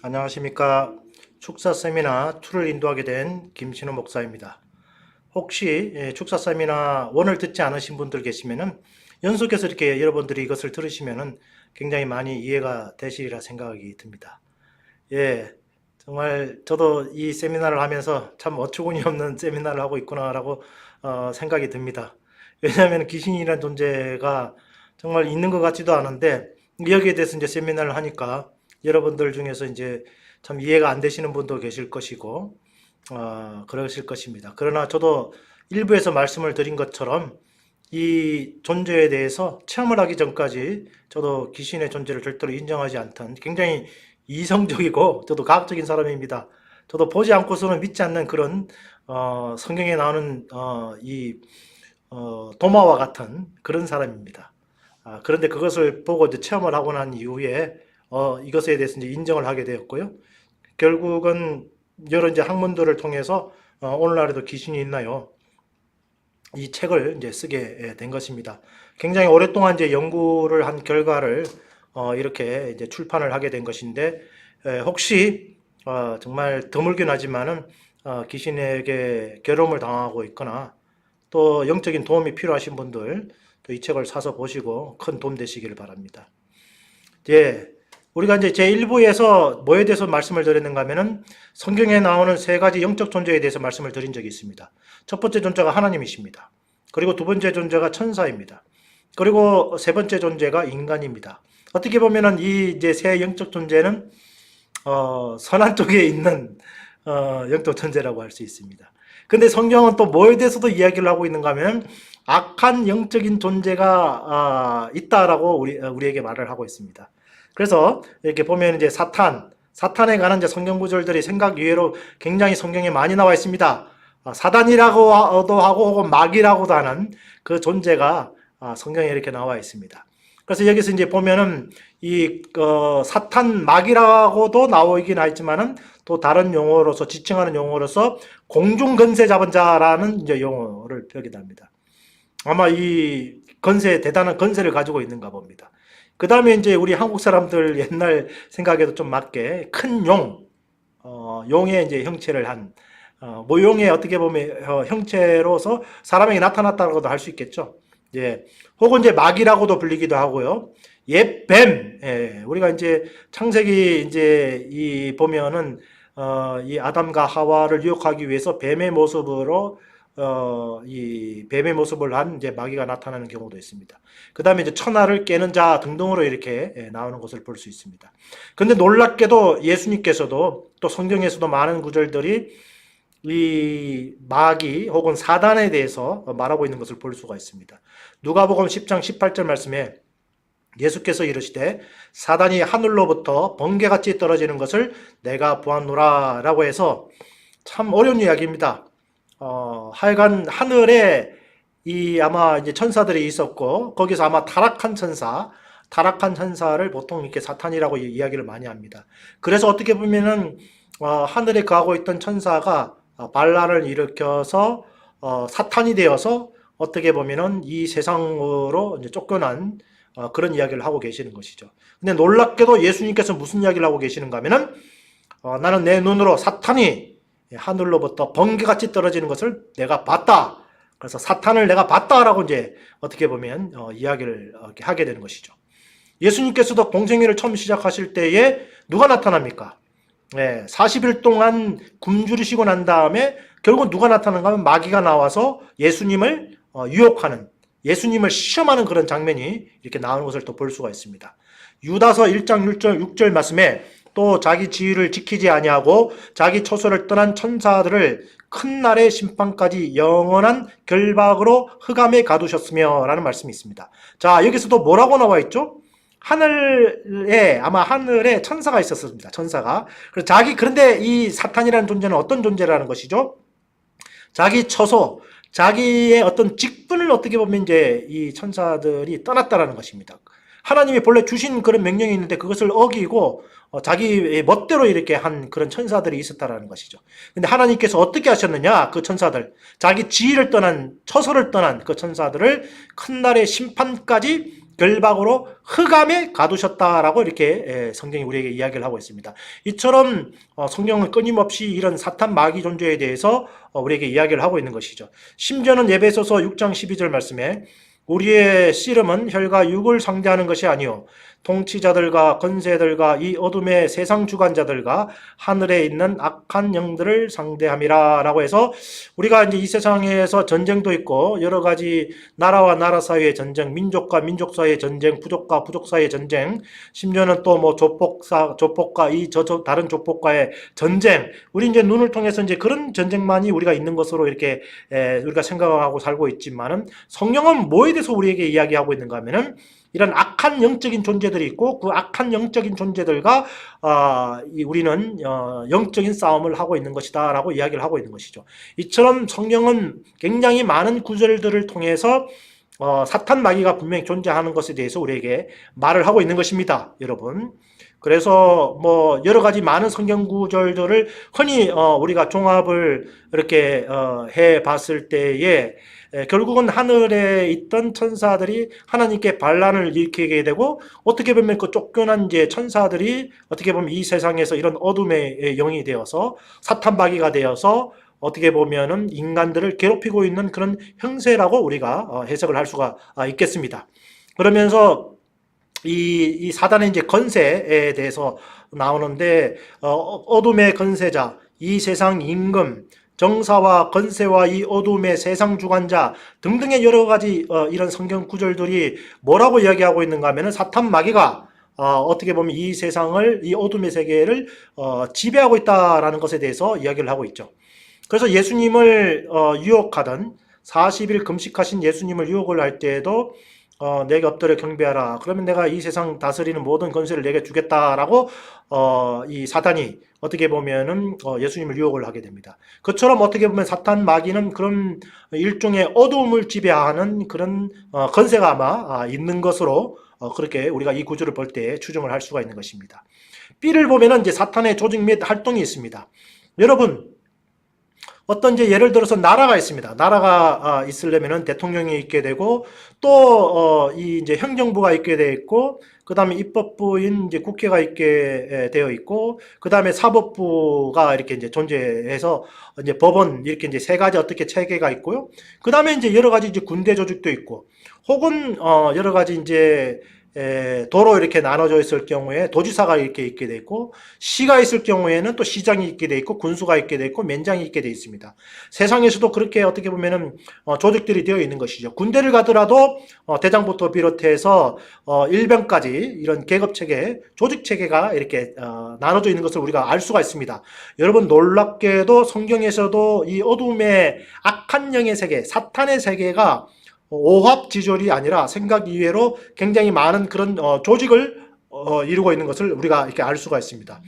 안녕하십니까. 축사 세미나 2를 인도하게 된 김신호 목사입니다. 혹시 축사 세미나 1을 듣지 않으신 분들 계시면은 연속해서 이렇게 여러분들이 이것을 들으시면은 굉장히 많이 이해가 되시리라 생각이 듭니다. 예, 정말 저도 이 세미나를 하면서 참 어처구니 없는 세미나를 하고 있구나라고 생각이 듭니다. 왜냐하면 귀신이라는 존재가 정말 있는 것 같지도 않은데 여기에 대해서 이제 세미나를 하니까 여러분들 중에서 이제 참 이해가 안 되시는 분도 계실 것이고 그러실 것입니다. 그러나 저도 일부에서 말씀을 드린 것처럼 이 존재에 대해서 체험을 하기 전까지 저도 귀신의 존재를 절대로 인정하지 않던 굉장히 이성적이고 저도 과학적인 사람입니다. 저도 보지 않고서는 믿지 않는 그런 성경에 나오는 도마와 같은 그런 사람입니다. 그런데 그것을 보고 이제 체험을 하고 난 이후에 이것에 대해서 이제 인정을 하게 되었고요. 결국은 여러 이제 학문들을 통해서 오늘날에도 귀신이 있나요? 이 책을 이제 쓰게 된 것입니다. 굉장히 오랫동안 이제 연구를 한 결과를 이렇게 이제 출판을 하게 된 것인데 혹시 정말 드물긴 하지만은 귀신에게 괴로움을 당하고 있거나 또 영적인 도움이 필요하신 분들 또 이 책을 사서 보시고 큰 도움 되시기를 바랍니다. 예, 우리가 이제 제1부에서 뭐에 대해서 말씀을 드렸는가 하면은 성경에 나오는 세 가지 영적 존재에 대해서 말씀을 드린 적이 있습니다. 첫 번째 존재가 하나님이십니다. 그리고 두 번째 존재가 천사입니다. 그리고 세 번째 존재가 인간입니다. 어떻게 보면은 이 이제 세 영적 존재는 선한 쪽에 있는 영적 존재라고 할 수 있습니다. 근데 성경은 또 뭐에 대해서도 이야기를 하고 있는가 하면 악한 영적인 존재가 있다라고 우리에게 말을 하고 있습니다. 그래서 이렇게 보면 이제 사탄에 관한 이제 성경 구절들이 생각 이외로 굉장히 성경에 많이 나와 있습니다. 사단이라고도 하고 혹은 마귀라고도 하는 그 존재가 성경에 이렇게 나와 있습니다. 그래서 여기서 이제 보면은 이 사탄 마귀라고도 나오긴 하지만은 또 다른 용어로서 지칭하는 용어로서 공중 건세 잡은 자라는 이제 용어를 표기합니다. 아마 이 대단한 건세를 가지고 있는가 봅니다. 그 다음에 이제 우리 한국 사람들 옛날 생각에도 좀 맞게 큰 용의 이제 형체를 한, 모용의 어떻게 보면 형체로서 사람에게 나타났다고도 할 수 있겠죠. 예. 혹은 이제 마귀라고도 불리기도 하고요. 옛 뱀, 우리가 이제 창세기 이제 보면은, 이 아담과 하와를 유혹하기 위해서 뱀의 모습으로 이 뱀의 모습을 한 이제 마귀가 나타나는 경우도 있습니다. 그 다음에 이제 천하를 깨는 자 등등으로 이렇게 나오는 것을 볼 수 있습니다. 근데 놀랍게도 예수님께서도 또 성경에서도 많은 구절들이 이 마귀 혹은 사단에 대해서 말하고 있는 것을 볼 수가 있습니다. 누가복음 10장 18절 말씀에 예수께서 이르시되 사단이 하늘로부터 번개같이 떨어지는 것을 내가 보았노라 라고 해서 참 어려운 이야기입니다. 하여간 하늘에 아마 이제 천사들이 있었고 거기서 아마 타락한 천사를 보통 이렇게 사탄이라고 이야기를 많이 합니다. 그래서 어떻게 보면은 하늘에 거하고 있던 천사가 반란을 일으켜서 사탄이 되어서 어떻게 보면은 이 세상으로 이제 쫓겨난 그런 이야기를 하고 계시는 것이죠. 근데 놀랍게도 예수님께서 무슨 이야기를 하고 계시는가 하면은 나는 내 눈으로 사탄이 하늘로부터 번개같이 떨어지는 것을 내가 봤다. 그래서 사탄을 내가 봤다라고 이제 어떻게 보면 이야기를 하게 되는 것이죠. 예수님께서도 공생애를 처음 시작하실 때에 누가 나타납니까? 40일 동안 굶주리시고 난 다음에 결국 누가 나타나는가 하면 마귀가 나와서 예수님을 유혹하는, 예수님을 시험하는 그런 장면이 이렇게 나오는 것을 또 볼 수가 있습니다. 유다서 1장 6절 말씀에 또 자기 지위를 지키지 아니하고 자기 처소를 떠난 천사들을 큰 날의 심판까지 영원한 결박으로 흑암에 가두셨으며 라는 말씀이 있습니다. 자, 여기서도 뭐라고 나와 있죠? 아마 하늘에 천사가 있었습니다. 천사가. 그런데 이 사탄이라는 존재는 어떤 존재라는 것이죠? 자기 처소, 자기의 어떤 직분을 어떻게 보면 이제 이 천사들이 떠났다라는 것입니다. 하나님이 본래 주신 그런 명령이 있는데 그것을 어기고 자기 멋대로 이렇게 한 그런 천사들이 있었다라는 것이죠. 근데 하나님께서 어떻게 하셨느냐? 그 천사들, 자기 지위를 떠난, 처소를 떠난 그 천사들을 큰 날의 심판까지 결박으로 흑암에 가두셨다라고 이렇게 성경이 우리에게 이야기를 하고 있습니다. 이처럼 성경은 끊임없이 이런 사탄 마귀 존재에 대해서 우리에게 이야기를 하고 있는 것이죠. 심지어는 에베소서 6장 12절 말씀에 우리의 씨름은 혈과 육을 상대하는 것이 아니요 통치자들과 권세들과 이 어둠의 세상 주관자들과 하늘에 있는 악한 영들을 상대함이라 라고 해서 우리가 이제 이 세상에서 전쟁도 있고 여러 가지 나라와 나라 사이의 전쟁, 민족과 민족 사이의 전쟁, 부족과 부족 사이의 전쟁, 심지어는 또 뭐 조폭과 다른 조폭과의 전쟁, 우리 이제 눈을 통해서 이제 그런 전쟁만이 우리가 있는 것으로 이렇게 우리가 생각하고 살고 있지만은 성경은 뭐에 대해서 우리에게 이야기하고 있는가 하면은 이런 악한 영적인 존재들이 있고 그 악한 영적인 존재들과 우리는 영적인 싸움을 하고 있는 것이다 라고 이야기를 하고 있는 것이죠. 이처럼 성경은 굉장히 많은 구절들을 통해서 사탄 마귀가 분명히 존재하는 것에 대해서 우리에게 말을 하고 있는 것입니다, 여러분. 그래서 뭐 여러 가지 많은 성경 구절들을 흔히 우리가 종합을 이렇게 해 봤을 때에 결국은 하늘에 있던 천사들이 하나님께 반란을 일으키게 되고 어떻게 보면 그 쫓겨난 이제 천사들이 어떻게 보면 이 세상에서 이런 어둠의 영이 되어서 사탄 마귀가 되어서 어떻게 보면은 인간들을 괴롭히고 있는 그런 형세라고 우리가 해석을 할 수가 있겠습니다. 그러면서 이 사단의 이제 건세에 대해서 나오는데 어둠의 건세자, 이 세상 임금, 정사와 건세와 이 어둠의 세상 주관자 등등의 여러 가지 이런 성경 구절들이 뭐라고 이야기하고 있는가 하면은 사탄 마귀가 어떻게 보면 이 세상을, 이 어둠의 세계를 지배하고 있다라는 것에 대해서 이야기를 하고 있죠. 그래서 예수님을 유혹하던 40일 금식하신 예수님을 유혹을 할 때에도 내게 엎드려 경배하라. 그러면 내가 이 세상 다스리는 모든 권세를 내게 주겠다라고 이 사탄이 어떻게 보면은 예수님을 유혹을 하게 됩니다. 그처럼 어떻게 보면 사탄 마귀는 그런 일종의 어두움을 지배하는 그런 권세가 아마 있는 것으로 그렇게 우리가 이 구절을 볼 때 추정을 할 수가 있는 것입니다. B를 보면은 이제 사탄의 조직 및 활동이 있습니다. 여러분, 어떤 이제 예를 들어서 나라가 있습니다. 나라가 있으려면은 대통령이 있게 되고 또 이 이제 행정부가 있게 돼 있고 그다음에 입법부인 이제 국회가 있게 되어 있고 그다음에 사법부가 이렇게 이제 존재해서 이제 법원 이렇게 이제 세 가지 어떻게 체계가 있고요. 그다음에 이제 여러 가지 이제 군대 조직도 있고 혹은 여러 가지 이제 도로 이렇게 나눠져 있을 경우에 도지사가 이렇게 있게 돼 있고 시가 있을 경우에는 또 시장이 있게 돼 있고 군수가 있게 돼 있고 면장이 있게 돼 있습니다. 세상에서도 그렇게 어떻게 보면은 조직들이 되어 있는 것이죠. 군대를 가더라도 대장부터 비롯해서 일병까지 이런 계급 체계, 조직 체계가 이렇게 나눠져 있는 것을 우리가 알 수가 있습니다. 여러분 놀랍게도 성경에서도 이 어둠의 악한 영의 세계, 사탄의 세계가 오합지졸이 아니라 생각 이외로 굉장히 많은 그런 조직을 이루고 있는 것을 우리가 이렇게 알 수가 있습니다.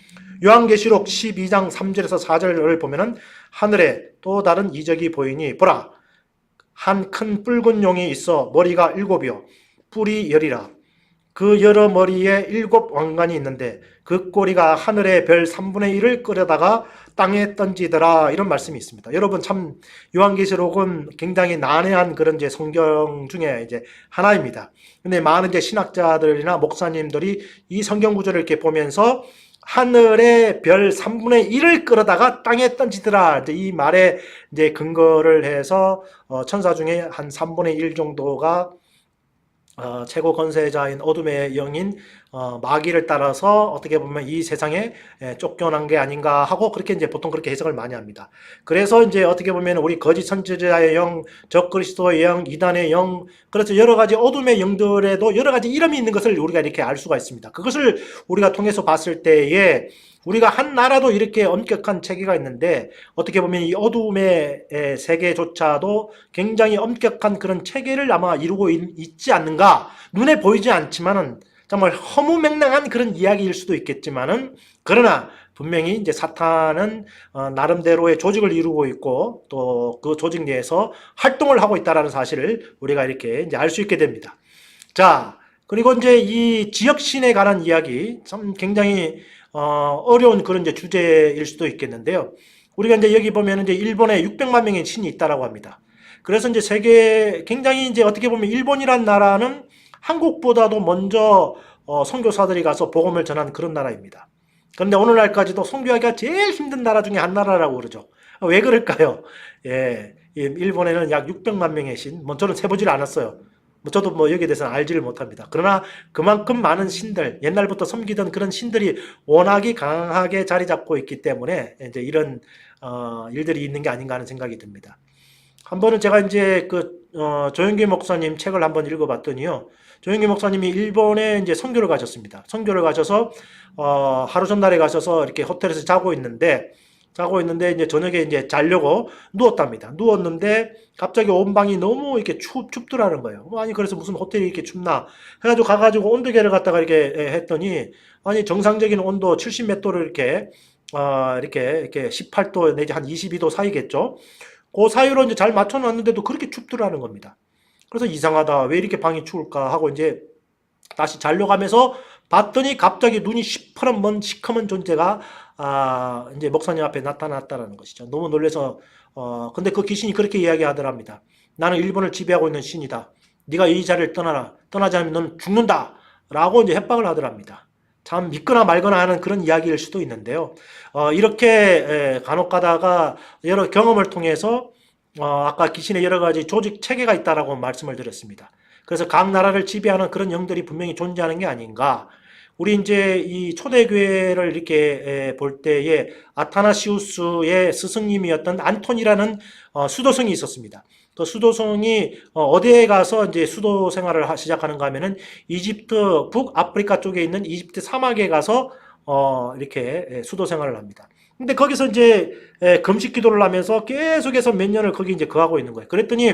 요한계시록 12장 3절에서 4절을 보면은 하늘에 또 다른 이적이 보이니 보라 한 큰 붉은 용이 있어 머리가 7이요 뿔이 10이라 그 여러 머리에 7 왕관이 있는데 그 꼬리가 하늘의 별 3분의 1을 끌어다가 땅에 던지더라 이런 말씀이 있습니다. 여러분 참 요한계시록은 굉장히 난해한 그런 이제 성경 중에 이제 하나입니다. 근데 많은 이제 신학자들이나 목사님들이 이 성경 구절을 이렇게 보면서 하늘의 별 3분의 1을 끌어다가 땅에 던지더라 이 말에 이제 근거를 해서 천사 중에 한 3분의 1 정도가 최고 권세자인 어둠의 영인 마귀를 따라서 어떻게 보면 이 세상에 쫓겨난 게 아닌가 하고 그렇게 이제 보통 그렇게 해석을 많이 합니다. 그래서 이제 어떻게 보면 우리 거짓 선지자의 영, 적그리스도의 영, 이단의 영, 그래서 여러 가지 어둠의 영들에도 여러 가지 이름이 있는 것을 우리가 이렇게 알 수가 있습니다. 그것을 우리가 통해서 봤을 때에 우리가 한 나라도 이렇게 엄격한 체계가 있는데 어떻게 보면 이 어둠의 세계조차도 굉장히 엄격한 그런 체계를 아마 이루고 있지 않는가 눈에 보이지 않지만은 정말 허무맹랑한 그런 이야기일 수도 있겠지만은 그러나 분명히 이제 사탄은 나름대로의 조직을 이루고 있고 또 그 조직 내에서 활동을 하고 있다라는 사실을 우리가 이렇게 이제 알 수 있게 됩니다. 자, 그리고 이제 이 지역신에 관한 이야기 참 굉장히 어려운 그런 이제 주제일 수도 있겠는데요. 우리가 이제 여기 보면 이제 일본에 600만 명의 신이 있다라고 합니다. 그래서 이제 세계 굉장히 이제 어떻게 보면 일본이란 나라는 한국보다도 먼저 선교사들이 가서 복음을 전한 그런 나라입니다. 그런데 오늘날까지도 선교하기가 제일 힘든 나라 중에 한 나라라고 그러죠. 왜 그럴까요? 예, 일본에는 약 600만 명의 신, 뭐 저는 세보지를 않았어요. 뭐 저도 뭐 여기에 대해서는 알지를 못합니다. 그러나 그만큼 많은 신들, 옛날부터 섬기던 그런 신들이 워낙에 강하게 자리 잡고 있기 때문에 이제 이런 일들이 있는 게 아닌가 하는 생각이 듭니다. 한 번은 제가 이제 조영기 목사님 책을 한번 읽어봤더니요. 조영기 목사님이 일본에 이제 선교를 가셨습니다. 선교를 가셔서 하루 전날에 가셔서 이렇게 호텔에서 자고 있는데 이제 저녁에 이제 자려고 누웠답니다. 누웠는데 갑자기 온 방이 너무 이렇게 춥더라는 거예요. 아니 그래서 무슨 호텔이 이렇게 춥나 해가지고 가가지고 온도계를 갖다가 이렇게 했더니 아니 정상적인 온도 70 몇 도를 이렇게 18도 내지 한 22도 사이겠죠. 그 사이로 이제 잘 맞춰놨는데도 그렇게 춥더라는 겁니다. 그래서 이상하다. 왜 이렇게 방이 추울까 하고 이제 다시 자려고 하면서 봤더니 갑자기 눈이 시퍼런 먼 시커먼 존재가 이제 목사님 앞에 나타났다는 것이죠. 너무 놀라서 근데 그 귀신이 그렇게 이야기하더랍니다. 나는 일본을 지배하고 있는 신이다. 네가 이 자리를 떠나라. 떠나지 않으면 넌 죽는다. 라고 이제 협박을 하더랍니다. 참 믿거나 말거나 하는 그런 이야기일 수도 있는데요. 이렇게 간혹 가다가 여러 경험을 통해서 아까 귀신의 여러 가지 조직 체계가 있다라고 말씀을 드렸습니다. 그래서 각 나라를 지배하는 그런 영들이 분명히 존재하는 게 아닌가. 우리 이제 이 초대교회를 이렇게 볼 때에 아타나시우스의 스승님이었던 안톤이라는 수도성이 있었습니다. 그 수도성이 어디에 가서 이제 수도 생활을 시작하는가 하면은 이집트 북아프리카 쪽에 있는 이집트 사막에 가서 이렇게 수도 생활을 합니다. 근데 거기서 이제 금식 기도를 하면서 계속해서 몇 년을 거기 이제 거하고 있는 거예요. 그랬더니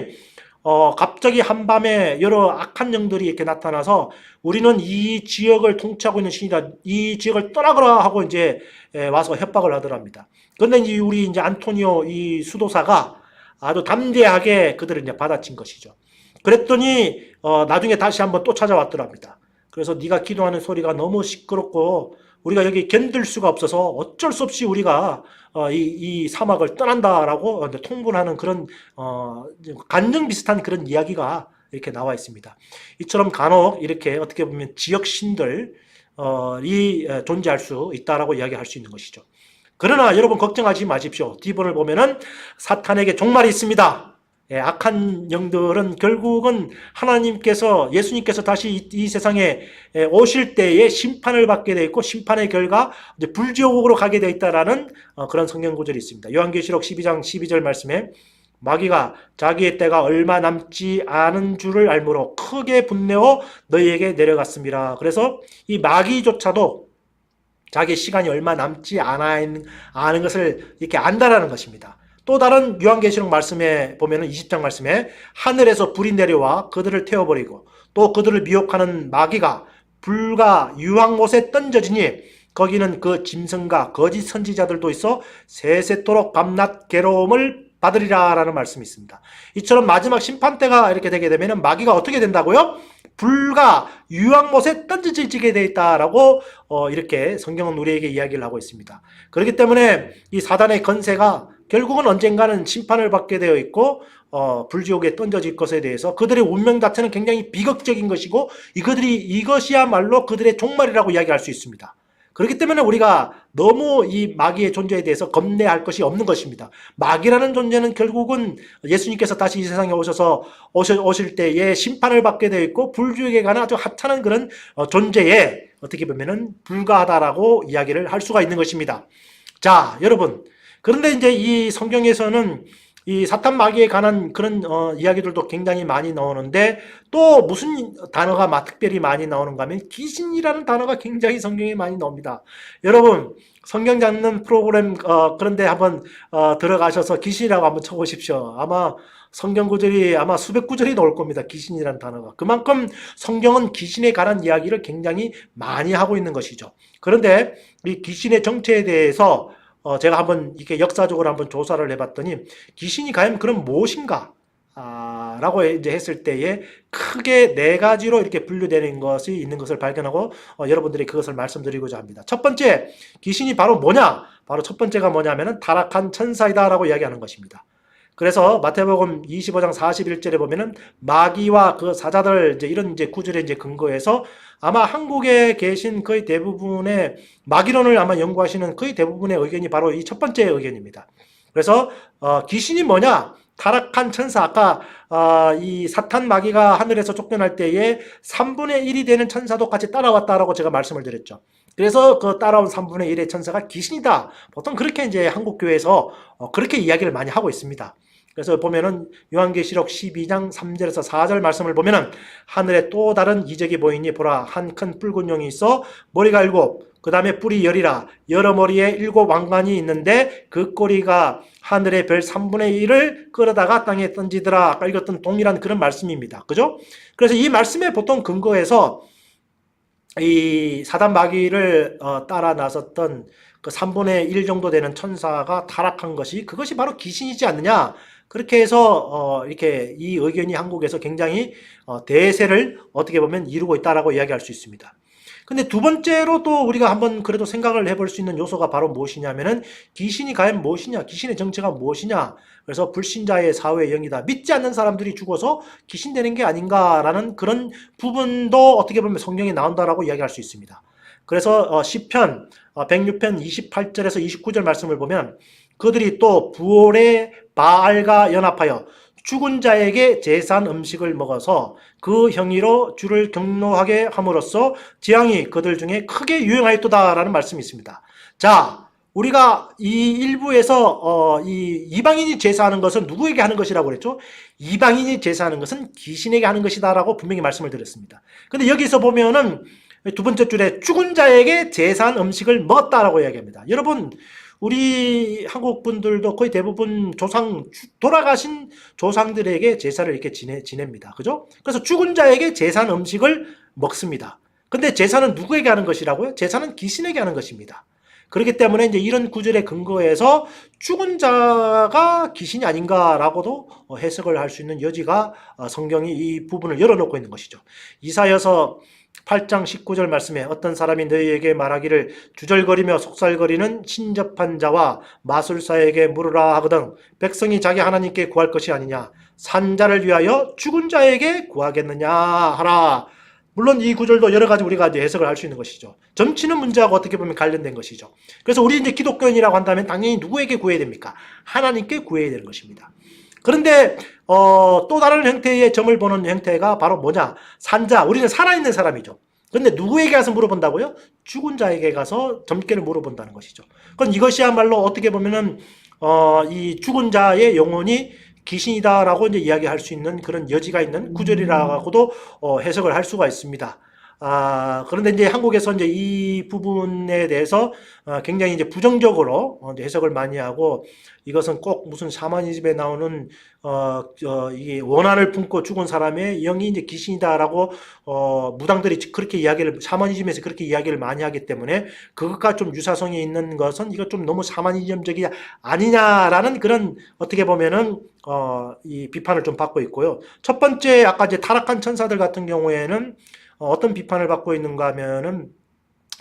갑자기 한밤에 여러 악한 영들이 이렇게 나타나서 우리는 이 지역을 통치하고 있는 신이다. 이 지역을 떠나거라 하고 이제 와서 협박을 하더랍니다. 그런데 이제 우리 이제 안토니오 이 수도사가 아주 담대하게 그들을 이제 받아친 것이죠. 그랬더니 나중에 다시 한번 또 찾아왔더랍니다. 그래서 네가 기도하는 소리가 너무 시끄럽고 우리가 여기 견딜 수가 없어서 어쩔 수 없이 우리가 이 사막을 떠난다라고 통분하는 그런 간증 비슷한 그런 이야기가 이렇게 나와 있습니다. 이처럼 간혹 이렇게 어떻게 보면 지역 신들이 존재할 수 있다라고 이야기할 수 있는 것이죠. 그러나 여러분 걱정하지 마십시오. 뒤번을 보면은 사탄에게 종말이 있습니다. 예, 악한 영들은 결국은 하나님께서 예수님께서 다시 이 세상에 오실 때에 심판을 받게 되어 있고 심판의 결과 이제 불지옥으로 가게 되어 있다라는 그런 성경 구절이 있습니다. 요한계시록 12장 12절 말씀에 마귀가 자기의 때가 얼마 남지 않은 줄을 알므로 크게 분내어 너희에게 내려갔습니다. 그래서 이 마귀조차도 자기 시간이 얼마 남지 않은 것을 이렇게 안다라는 것입니다. 또 다른 요한계시록 말씀에 보면은 20장 말씀에 하늘에서 불이 내려와 그들을 태워버리고 또 그들을 미혹하는 마귀가 불과 유황못에 던져지니 거기는 그 짐승과 거짓 선지자들도 있어 세세토록 밤낮 괴로움을 받으리라 라는 말씀이 있습니다. 이처럼 마지막 심판 때가 이렇게 되게 되면 마귀가 어떻게 된다고요? 불과 유황못에 던져지게 되어 있다라고 이렇게 성경은 우리에게 이야기를 하고 있습니다. 그렇기 때문에 이 사단의 건세가 결국은 언젠가는 심판을 받게 되어 있고 불지옥에 던져질 것에 대해서 그들의 운명 자체는 굉장히 비극적인 것이고 이것이야말로 그들의 종말이라고 이야기할 수 있습니다. 그렇기 때문에 우리가 너무 이 마귀의 존재에 대해서 겁내할 것이 없는 것입니다. 마귀라는 존재는 결국은 예수님께서 다시 이 세상에 오실 때에 심판을 받게 되어 있고 불지옥에 가는 아주 하찮은 그런 존재에 어떻게 보면은 불과하다라고 이야기를 할 수가 있는 것입니다. 자, 여러분. 그런데 이제 이 성경에서는 이 사탄 마귀에 관한 그런 이야기들도 굉장히 많이 나오는데 또 무슨 단어가 특별히 많이 나오는가 하면 귀신이라는 단어가 굉장히 성경에 많이 나옵니다. 여러분 성경 잡는 프로그램 그런데 한번 들어가셔서 귀신이라고 한번 쳐보십시오. 아마 성경 구절이 아마 수백 구절이 나올 겁니다. 귀신이라는 단어가. 그만큼 성경은 귀신에 관한 이야기를 굉장히 많이 하고 있는 것이죠. 그런데 이 귀신의 정체에 대해서 제가 한번 이렇게 역사적으로 한번 조사를 해봤더니 귀신이 과연 그럼 무엇인가? 라고 이제 했을 때에 크게 네 가지로 이렇게 분류되는 것이 있는 것을 발견하고 여러분들이 그것을 말씀드리고자 합니다. 첫 번째, 귀신이 바로 뭐냐? 바로 첫 번째가 뭐냐면은 타락한 천사이다라고 이야기하는 것입니다. 그래서 마태복음 25장 41절에 보면은 마귀와 그 사자들 이제 이런 이제 구절에 이제 근거해서 아마 한국에 계신 거의 대부분의 마귀론을 아마 연구하시는 거의 대부분의 의견이 바로 이 첫 번째 의견입니다. 그래서 귀신이 뭐냐? 타락한 천사, 아까 이 사탄 마귀가 하늘에서 쫓겨날 때에 3분의 1이 되는 천사도 같이 따라왔다라고 제가 말씀을 드렸죠. 그래서 그 따라온 3분의 1의 천사가 귀신이다. 보통 그렇게 이제 한국 교회에서 그렇게 이야기를 많이 하고 있습니다. 그래서 보면은 요한계시록 12장 3절에서 4절 말씀을 보면은 하늘에 또 다른 이적이 보이니 보라 한 큰 붉은 용이 있어 머리가 7, 그 다음에 뿔이 10이라 여러 머리에 7 왕관이 있는데 그 꼬리가 하늘의 별 3분의 1을 끌어다가 땅에 던지더라. 아까 읽었던 동일한 그런 말씀입니다. 그죠? 그래서 이 말씀에 보통 근거해서 이 사단 마귀를 따라 나섰던 그 3분의 1 정도 되는 천사가 타락한 것이 그것이 바로 귀신이지 않느냐. 그렇게 해서 이렇게 이 의견이 한국에서 굉장히 대세를 어떻게 보면 이루고 있다라고 이야기할 수 있습니다. 근데 두 번째로 또 우리가 한번 그래도 생각을 해볼 수 있는 요소가 바로 무엇이냐면은 귀신이 과연 무엇이냐, 귀신의 정체가 무엇이냐. 그래서 불신자의 사회의 영이다. 믿지 않는 사람들이 죽어서 귀신 되는 게 아닌가라는 그런 부분도 어떻게 보면 성경에 나온다라고 이야기할 수 있습니다. 그래서 시편 106편 28절에서 29절 말씀을 보면 그들이 또 부올의 바알과 연합하여 죽은 자에게 제사한 음식을 먹어서 그 행위로 주를 경노하게 함으로써 재앙이 그들 중에 크게 유행하였도다라는 말씀이 있습니다. 자, 우리가 이 일부에서 이 이방인이 제사하는 것은 누구에게 하는 것이라고 그랬죠? 이방인이 제사하는 것은 귀신에게 하는 것이다라고 분명히 말씀을 드렸습니다. 근데 여기서 보면은 두 번째 줄에 죽은 자에게 제사한 음식을 먹었다라고 이야기합니다. 여러분, 우리 한국 분들도 거의 대부분 돌아가신 조상들에게 제사를 이렇게 지냅니다. 그죠? 그래서 죽은 자에게 제사한 음식을 먹습니다. 근데 제사는 누구에게 하는 것이라고요? 제사는 귀신에게 하는 것입니다. 그렇기 때문에 이제 이런 구절에 근거해서 죽은 자가 귀신이 아닌가라고도 해석을 할 수 있는 여지가 성경이 이 부분을 열어놓고 있는 것이죠. 이사야서 8장 19절 말씀에 어떤 사람이 너희에게 말하기를 주절거리며 속살거리는 신접한 자와 마술사에게 물으라 하거든 백성이 자기 하나님께 구할 것이 아니냐 산자를 위하여 죽은 자에게 구하겠느냐 하라. 물론 이 구절도 여러 가지 우리가 이제 해석을 할 수 있는 것이죠. 점치는 문제하고 어떻게 보면 관련된 것이죠. 그래서 우리 이제 기독교인이라고 한다면 당연히 누구에게 구해야 됩니까? 하나님께 구해야 되는 것입니다. 그런데 또 다른 형태의 점을 보는 형태가 바로 뭐냐? 산자, 우리는 살아있는 사람이죠. 그런데 누구에게 가서 물어본다고요? 죽은 자에게 가서 점괘를 물어본다는 것이죠. 그건 이것이야말로 어떻게 보면은 이 죽은 자의 영혼이 귀신이다라고 이제 이야기할 수 있는 그런 여지가 있는 구절이라고도 해석을 할 수가 있습니다. 그런데 이제 한국에서 이제 이 부분에 대해서 굉장히 이제 부정적으로 이제 해석을 많이 하고 이것은 꼭 무슨 샤머니즘에 나오는 이게 원한을 품고 죽은 사람의 영이 이제 귀신이다라고 무당들이 그렇게 이야기를 샤머니즘에서 그렇게 이야기를 많이 하기 때문에 그것과 좀 유사성이 있는 것은 이거 좀 너무 샤머니즘적이 아니냐라는 그런 어떻게 보면은 이 비판을 좀 받고 있고요. 첫 번째 아까 이제 타락한 천사들 같은 경우에는 어떤 비판을 받고 있는가 하면은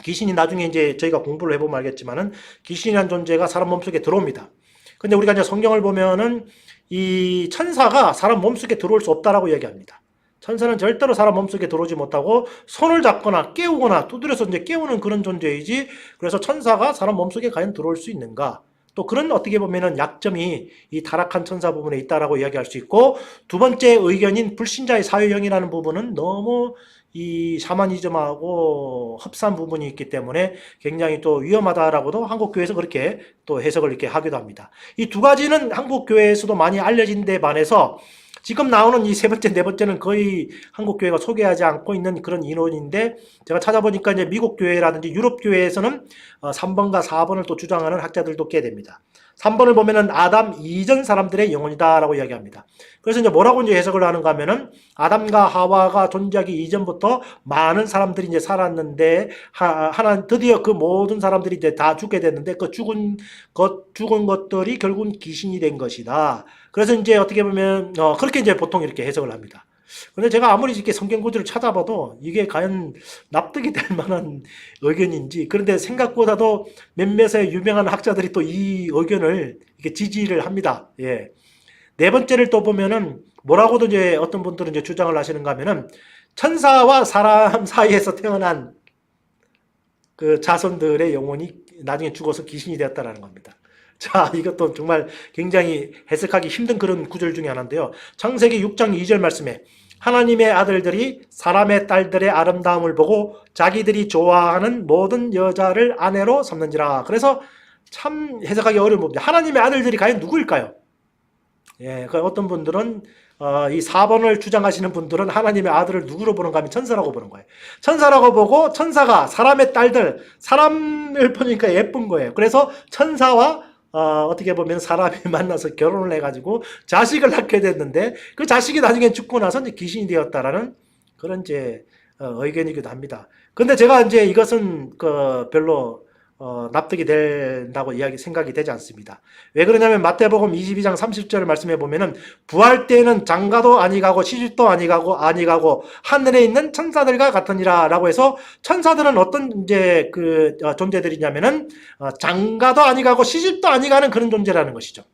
귀신이 나중에 이제 저희가 공부를 해보면 알겠지만은 귀신이라는 존재가 사람 몸속에 들어옵니다. 근데 우리가 이제 성경을 보면은 이 천사가 사람 몸속에 들어올 수 없다라고 얘기합니다. 천사는 절대로 사람 몸속에 들어오지 못하고 손을 잡거나 깨우거나 두드려서 이제 깨우는 그런 존재이지 그래서 천사가 사람 몸속에 과연 들어올 수 있는가? 또 그런 어떻게 보면은 약점이 이 타락한 천사 부분에 있다라고 이야기할 수 있고 두 번째 의견인 불신자의 사회형이라는 부분은 너무 이 샤머니즘하고 흡사한 부분이 있기 때문에 굉장히 또 위험하다라고도 한국교회에서 그렇게 또 해석을 이렇게 하기도 합니다. 이 두 가지는 한국교회에서도 많이 알려진 데 반해서 지금 나오는 이 세 번째, 네 번째는 거의 한국교회가 소개하지 않고 있는 그런 인원인데 제가 찾아보니까 이제 미국 교회라든지 유럽 교회에서는 3번과 4번을 또 주장하는 학자들도 꽤 됩니다. 3번을 보면은 아담 이전 사람들의 영혼이다라고 이야기합니다. 그래서 이제 뭐라고 이제 해석을 하는가 하면은 아담과 하와가 존재하기 이전부터 많은 사람들이 이제 살았는데 하나 드디어 그 모든 사람들이 이제 다 죽게 됐는데 그 죽은 것들이 결국은 귀신이 된 것이다. 그래서 이제 어떻게 보면 그렇게 이제 보통 이렇게 해석을 합니다. 근데 제가 아무리 이렇게 성경 구절을 찾아봐도 이게 과연 납득이 될 만한 의견인지 그런데 생각보다도 몇몇의 유명한 학자들이 또 이 의견을 이렇게 지지를 합니다. 예. 네 번째를 또 보면은 뭐라고도 이제 어떤 분들은 이제 주장을 하시는가 하면은 천사와 사람 사이에서 태어난 그 자손들의 영혼이 나중에 죽어서 귀신이 되었다라는 겁니다. 자, 이것도 정말 굉장히 해석하기 힘든 그런 구절 중에 하나인데요. 창세기 6장 2절 말씀에 하나님의 아들들이 사람의 딸들의 아름다움을 보고 자기들이 좋아하는 모든 여자를 아내로 삼는지라. 그래서 참 해석하기 어려운 부분입니다. 하나님의 아들들이 과연 누구일까요? 예, 그 어떤 분들은 이 4번을 주장하시는 분들은 하나님의 아들을 누구로 보는가 하면 천사라고 보는 거예요. 천사라고 보고 천사가 사람의 딸들, 사람을 보니까 예쁜 거예요. 그래서 천사와 어떻게 보면 사람이 만나서 결혼을 해가지고 자식을 낳게 됐는데 그 자식이 나중에 죽고 나서 이제 귀신이 되었다라는 그런 이제 의견이기도 합니다. 근데 제가 이제 이것은 별로 납득이 된다고 생각이 되지 않습니다. 왜 그러냐면 마태복음 22장 30절을 말씀해 보면은 부활 때에는 장가도 아니가고 시집도 아니가고 하늘에 있는 천사들과 같으니라라고 해서 천사들은 어떤 이제 존재들이냐면은 장가도 아니가고 시집도 아니가는 그런 존재라는 것이죠.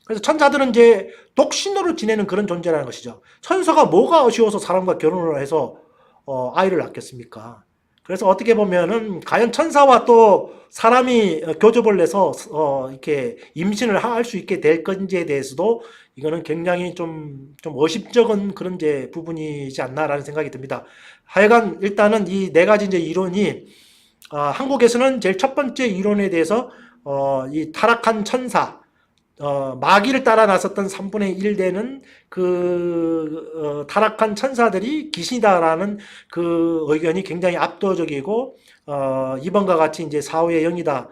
그래서 천사들은 이제 독신으로 지내는 그런 존재라는 것이죠. 천사가 뭐가 아쉬워서 사람과 결혼을 해서 아이를 낳겠습니까? 그래서 어떻게 보면은 과연 천사와 또 사람이 교접을 해서 이렇게 임신을 할 수 있게 될 건지에 대해서도 이거는 굉장히 좀 의심쩍은 그런 이제 부분이지 않나라는 생각이 듭니다. 하여간 일단은 이 네 가지 이제 이론이 한국에서는 제일 첫 번째 이론에 대해서 이 타락한 천사 마귀를 따라 나섰던 3분의 1 되는 타락한 천사들이 귀신이다라는 그 의견이 굉장히 압도적이고, 이번과 같이 이제 사후의 영이다,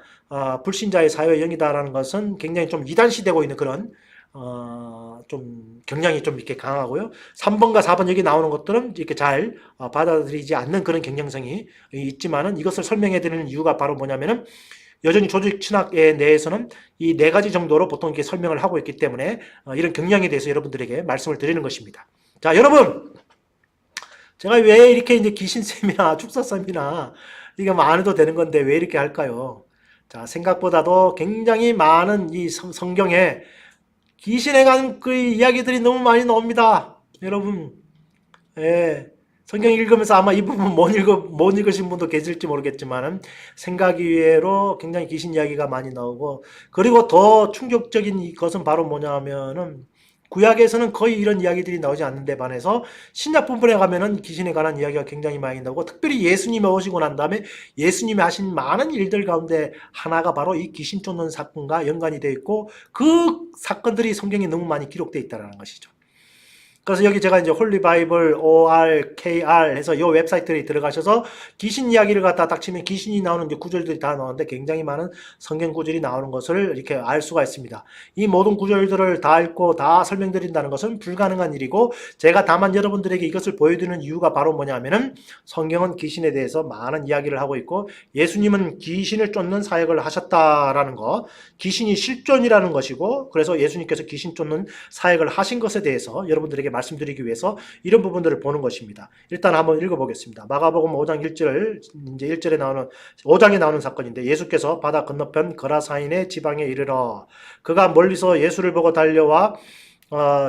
불신자의 사후의 영이다라는 것은 굉장히 좀 이단시되고 있는 그런, 좀 경향이 좀 이렇게 강하고요. 3번과 4번 여기 나오는 것들은 이렇게 잘 받아들이지 않는 그런 경향성이 있지만은 이것을 설명해 드리는 이유가 바로 뭐냐면은 여전히 조직 신학에 내에서는 이 네 가지 정도로 보통 이렇게 설명을 하고 있기 때문에 이런 경향에 대해서 여러분들에게 말씀을 드리는 것입니다. 자, 여러분, 제가 왜 이렇게 이제 귀신쌤이나 축사쌤이나 이게 뭐 안 해도 되는 건데 왜 이렇게 할까요? 자, 생각보다도 굉장히 많은 이 성경에 귀신에 관한 그 이야기들이 너무 많이 나옵니다. 여러분, 예. 성경 읽으면서 아마 이 부분 못 읽으신 분도 계실지 모르겠지만은 생각 이외로 굉장히 귀신 이야기가 많이 나오고, 그리고 더 충격적인 것은 바로 뭐냐 하면은 구약에서는 거의 이런 이야기들이 나오지 않는데 반해서 신약 부분에 가면은 귀신에 관한 이야기가 굉장히 많이 나오고, 특별히 예수님이 오시고 난 다음에 예수님이 하신 많은 일들 가운데 하나가 바로 이 귀신 쫓는 사건과 연관이 되어 있고, 그 사건들이 성경에 너무 많이 기록되어 있다는 것이죠. 그래서 여기 제가 이제 홀리 바이블 ORKR 해서 이 웹사이트에 들어가셔서 귀신 이야기를 갖다 딱 치면 귀신이 나오는 이제 구절들이 다 나오는데 굉장히 많은 성경 구절이 나오는 것을 이렇게 알 수가 있습니다. 이 모든 구절들을 다 읽고 다 설명드린다는 것은 불가능한 일이고, 제가 다만 여러분들에게 이것을 보여드리는 이유가 바로 뭐냐면은 성경은 귀신에 대해서 많은 이야기를 하고 있고 예수님은 귀신을 쫓는 사역을 하셨다라는 거, 귀신이 실존이라는 것이고, 그래서 예수님께서 귀신 쫓는 사역을 하신 것에 대해서 여러분들에게 말씀드리기 위해서 이런 부분들을 보는 것입니다. 일단 한번 읽어보겠습니다. 마가복음 5장 1절, 이제 1절에 나오는, 5장에 나오는 사건인데, 예수께서 바다 건너편 거라사인의 지방에 이르러 그가 멀리서 예수를 보고 달려와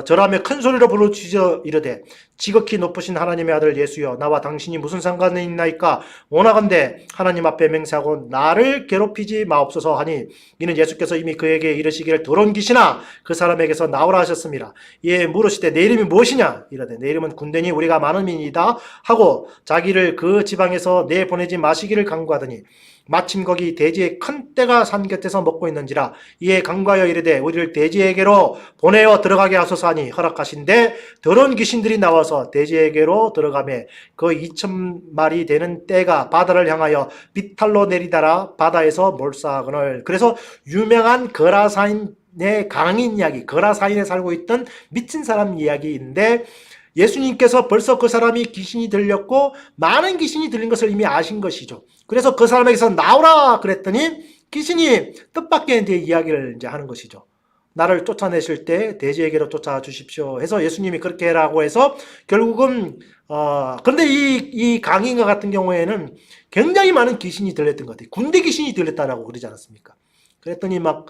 절하며 큰 소리로 부르짖어 이르되 지극히 높으신 하나님의 아들 예수여, 나와 당신이 무슨 상관이 있나이까? 원하건대 하나님 앞에 맹세하고 나를 괴롭히지 마옵소서 하니, 이는 예수께서 이미 그에게 이르시기를 더러운 귀신아 그 사람에게서 나오라 하셨습니다. 이에 물으시되 내 이름이 무엇이냐? 이르되 내 이름은 군대니 우리가 많음이니이다 하고 자기를 그 지방에서 내보내지 마시기를 간구하더니 마침 거기 돼지의 큰 떼가 산 곁에서 먹고 있는지라. 이에 간구하여 이르되 우리를 돼지에게로 보내어 들어가게 하소서 하니 허락하신대 더러운 귀신들이 나와서 돼지에게로 들어가매 그 2,000마리 되는 떼가 바다를 향하여 비탈로 내리다라 바다에서 몰사하거늘. 그래서 유명한 거라사인의 강인 이야기, 거라사인에 살고 있던 미친 사람 이야기인데, 예수님께서 벌써 그 사람이 귀신이 들렸고 많은 귀신이 들린 것을 이미 아신 것이죠. 그래서 그 사람에게서 나오라 그랬더니 귀신이 뜻밖의 이제 이야기를 이제 하는 것이죠. 나를 쫓아내실 때 돼지에게로 쫓아 주십시오 해서 예수님이 그렇게 해라고 해서 결국은 그런데 이 강인과 같은 경우에는 굉장히 많은 귀신이 들렸던 것 같아요. 군대 귀신이 들렸다라고 그러지 않았습니까? 그랬더니 막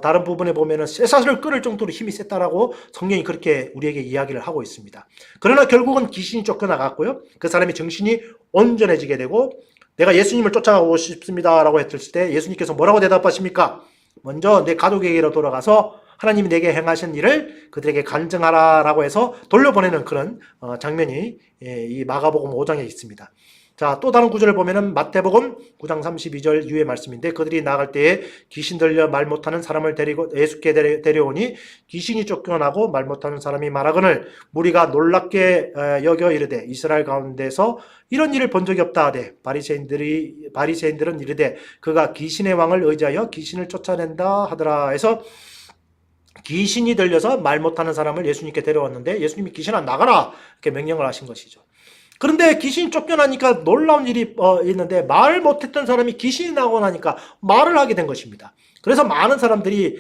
다른 부분에 보면은 쇠사슬을 끊을 정도로 힘이 셌다라고 성경이 그렇게 우리에게 이야기를 하고 있습니다. 그러나 결국은 귀신이 쫓겨나갔고요. 그 사람이 정신이 온전해지게 되고 내가 예수님을 쫓아가고 싶습니다라고 했을 때 예수님께서 뭐라고 대답하십니까? 먼저 내 가족에게로 돌아가서 하나님이 내게 행하신 일을 그들에게 간증하라라고 해서 돌려보내는 그런 장면이 이 마가복음 5장에 있습니다. 자, 또 다른 구절을 보면은 마태복음 9장 32절 이후의 말씀인데 그들이 나갈 때에 귀신 들려 말 못하는 사람을 데리고 예수께 데려오니 귀신이 쫓겨나고 말 못하는 사람이 말하거늘 무리가 놀랍게 여겨 이르되 이스라엘 가운데서 이런 일을 본 적이 없다 하되 바리새인들은 이르되 그가 귀신의 왕을 의지하여 귀신을 쫓아낸다 하더라 해서 귀신이 들려서 말 못하는 사람을 예수님께 데려왔는데 예수님이 귀신아 나가라 이렇게 명령을 하신 것이죠. 그런데 귀신이 쫓겨나니까 놀라운 일이 있는데 말 못했던 사람이 귀신이 나고 나니까 말을 하게 된 것입니다. 그래서 많은 사람들이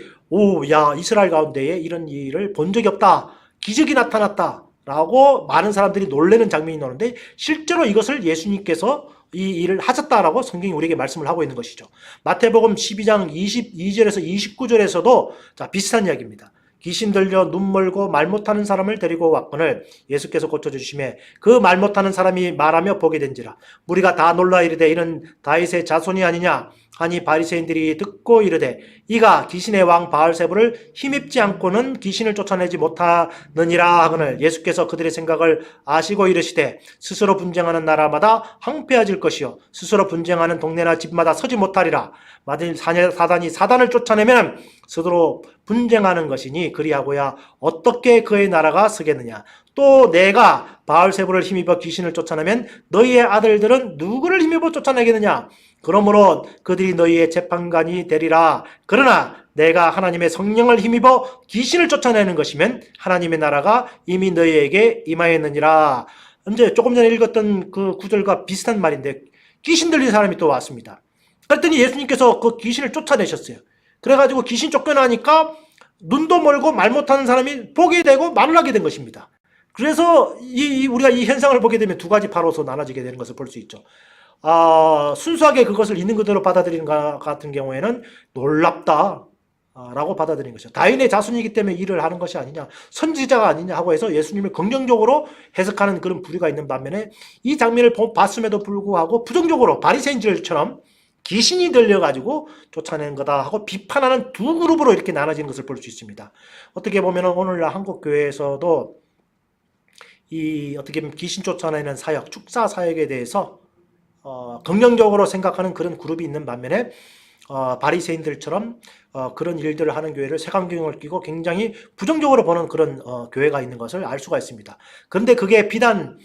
야 이스라엘 가운데에 이런 일을 본 적이 없다. 기적이 나타났다. 라고 많은 사람들이 놀라는 장면이 나오는데 실제로 이것을 예수님께서 이 일을 하셨다라고 성경이 우리에게 말씀을 하고 있는 것이죠. 마태복음 12장 22절에서 29절에서도 비슷한 이야기입니다. 귀신 들려 눈 멀고 말 못하는 사람을 데리고 왔거늘 예수께서 고쳐주심에 그 말 못하는 사람이 말하며 보게 된지라 무리가 다 놀라 이르되 이는 다윗의 자손이 아니냐 하니 바리새인들이 듣고 이르되 이가 귀신의 왕 바알세불을 힘입지 않고는 귀신을 쫓아내지 못하느니라 하거늘 예수께서 그들의 생각을 아시고 이르시되 스스로 분쟁하는 나라마다 황폐해질 것이요 스스로 분쟁하는 동네나 집마다 서지 못하리라 만일 사단이 사단을 쫓아내면 스스로 분쟁하는 것이니 그리하고야 어떻게 그의 나라가 서겠느냐 또 내가 바알세불을 힘입어 귀신을 쫓아내면 너희의 아들들은 누구를 힘입어 쫓아내겠느냐 그러므로 그들이 너희의 재판관이 되리라. 그러나 내가 하나님의 성령을 힘입어 귀신을 쫓아내는 것이면 하나님의 나라가 이미 너희에게 임하였느니라. 이제 조금 전에 읽었던 그 구절과 비슷한 말인데 귀신 들린 사람이 또 왔습니다. 그랬더니 예수님께서 그 귀신을 쫓아내셨어요. 그래가지고 귀신 쫓겨나니까 눈도 멀고 말 못하는 사람이 보게 되고 말을 하게 된 것입니다. 그래서 우리가 이 현상을 보게 되면 두 가지 파로서 나눠지게 되는 것을 볼 수 있죠. 순수하게 그것을 있는 그대로 받아들이는 것 같은 경우에는 놀랍다 라고 받아들이는 것이죠. 다윈의 자손이기 때문에 일을 하는 것이 아니냐 선지자가 아니냐 하고 해서 예수님을 긍정적으로 해석하는 그런 부류가 있는 반면에 이 장면을 봤음에도 불구하고 부정적으로 바리새인들처럼 귀신이 들려가지고 쫓아낸 거다 하고 비판하는 두 그룹으로 이렇게 나눠지는 것을 볼 수 있습니다. 어떻게 보면 오늘날 한국 교회에서도 어떻게 보면 귀신 쫓아내는 사역, 축사 사역에 대해서 긍정적으로 생각하는 그런 그룹이 있는 반면에 바리새인들처럼 그런 일들을 하는 교회를 색안경을 끼고 굉장히 부정적으로 보는 그런 교회가 있는 것을 알 수가 있습니다. 그런데 그게 비단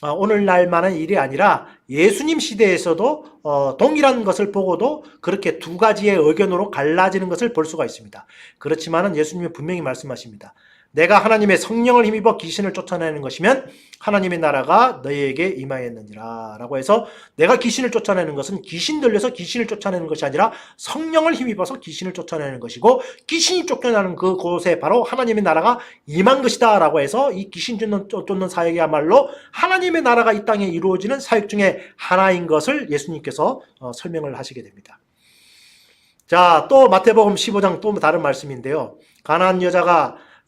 오늘날만한 일이 아니라 예수님 시대에서도 동일한 것을 보고도 그렇게 두 가지의 의견으로 갈라지는 것을 볼 수가 있습니다. 그렇지만은 예수님이 분명히 말씀하십니다. 내가 하나님의 성령을 힘입어 귀신을 쫓아내는 것이면 하나님의 나라가 너희에게 임하였느니라 라고 해서 내가 귀신을 쫓아내는 것은 귀신 들려서 귀신을 쫓아내는 것이 아니라 성령을 힘입어서 귀신을 쫓아내는 것이고 귀신이 쫓겨나는 그곳에 바로 하나님의 나라가 임한 것이다 라고 해서 이 귀신 쫓는 사역이야말로 하나님의 나라가 이 땅에 이루어지는 사역 중에 하나인 것을 예수님께서 설명을 하시게 됩니다. 자, 또 마태복음 15장 또 다른 말씀인데요. 가나안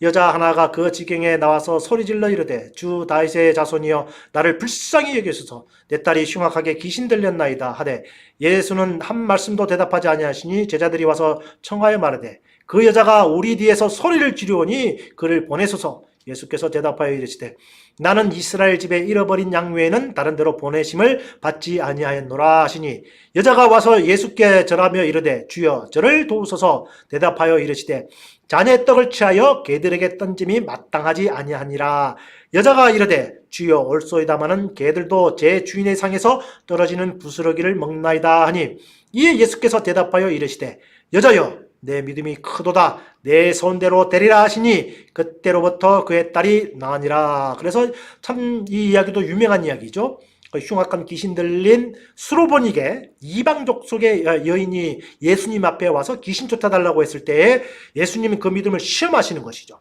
여자 하나가 그 지경에 나와서 소리질러 이르되 주 다윗의 자손이여 나를 불쌍히 여기소서 내 딸이 흉악하게 귀신 들렸나이다 하되 예수는 한 말씀도 대답하지 아니하시니 제자들이 와서 청하여 말하되 그 여자가 우리 뒤에서 소리를 지르오니 그를 보내소서. 예수께서 대답하여 이르시되 나는 이스라엘 집에 잃어버린 양 외에는 다른 데로 보내심을 받지 아니하였노라 하시니 여자가 와서 예수께 절하며 이르되 주여 저를 도우소서. 대답하여 이르시되 자네 떡을 취하여 개들에게 던짐이 마땅하지 아니하니라. 여자가 이르되 주여 올소이다마는 개들도 제 주인의 상에서 떨어지는 부스러기를 먹나이다 하니 이에 예수께서 대답하여 이르시되 여자여 내 믿음이 크도다 내 소원대로 되리라 하시니 그때로부터 그의 딸이 나으니라. 그래서 참 이 이야기도 유명한 이야기죠. 흉악한 귀신 들린 수로보니게 이방족 속의 여인이 예수님 앞에 와서 귀신 쫓아달라고 했을 때에 예수님이 그 믿음을 시험하시는 것이죠.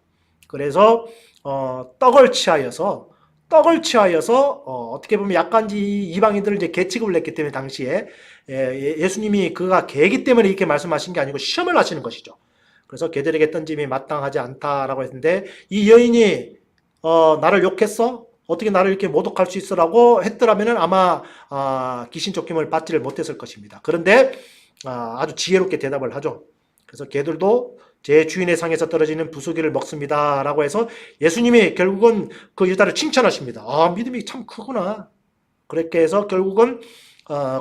그래서 떡을 취하여서 어떻게 보면 약간 이방인들을 이제 계책을 냈기 때문에 당시에 예수님이 그가 개이기 때문에 이렇게 말씀하신 게 아니고 시험을 하시는 것이죠. 그래서 걔들에게 던짐이 마땅하지 않다라고 했는데 이 여인이 나를 욕했어? 어떻게 나를 이렇게 모독할 수 있어라고 했더라면은 아마 귀신 쫓김을 받지를 못했을 것입니다. 그런데 아주 지혜롭게 대답을 하죠. 그래서 걔들도 제 주인의 상에서 떨어지는 부수기를 먹습니다. 라고 해서 예수님이 결국은 그 여자를 칭찬하십니다. 믿음이 참 크구나. 그렇게 해서 결국은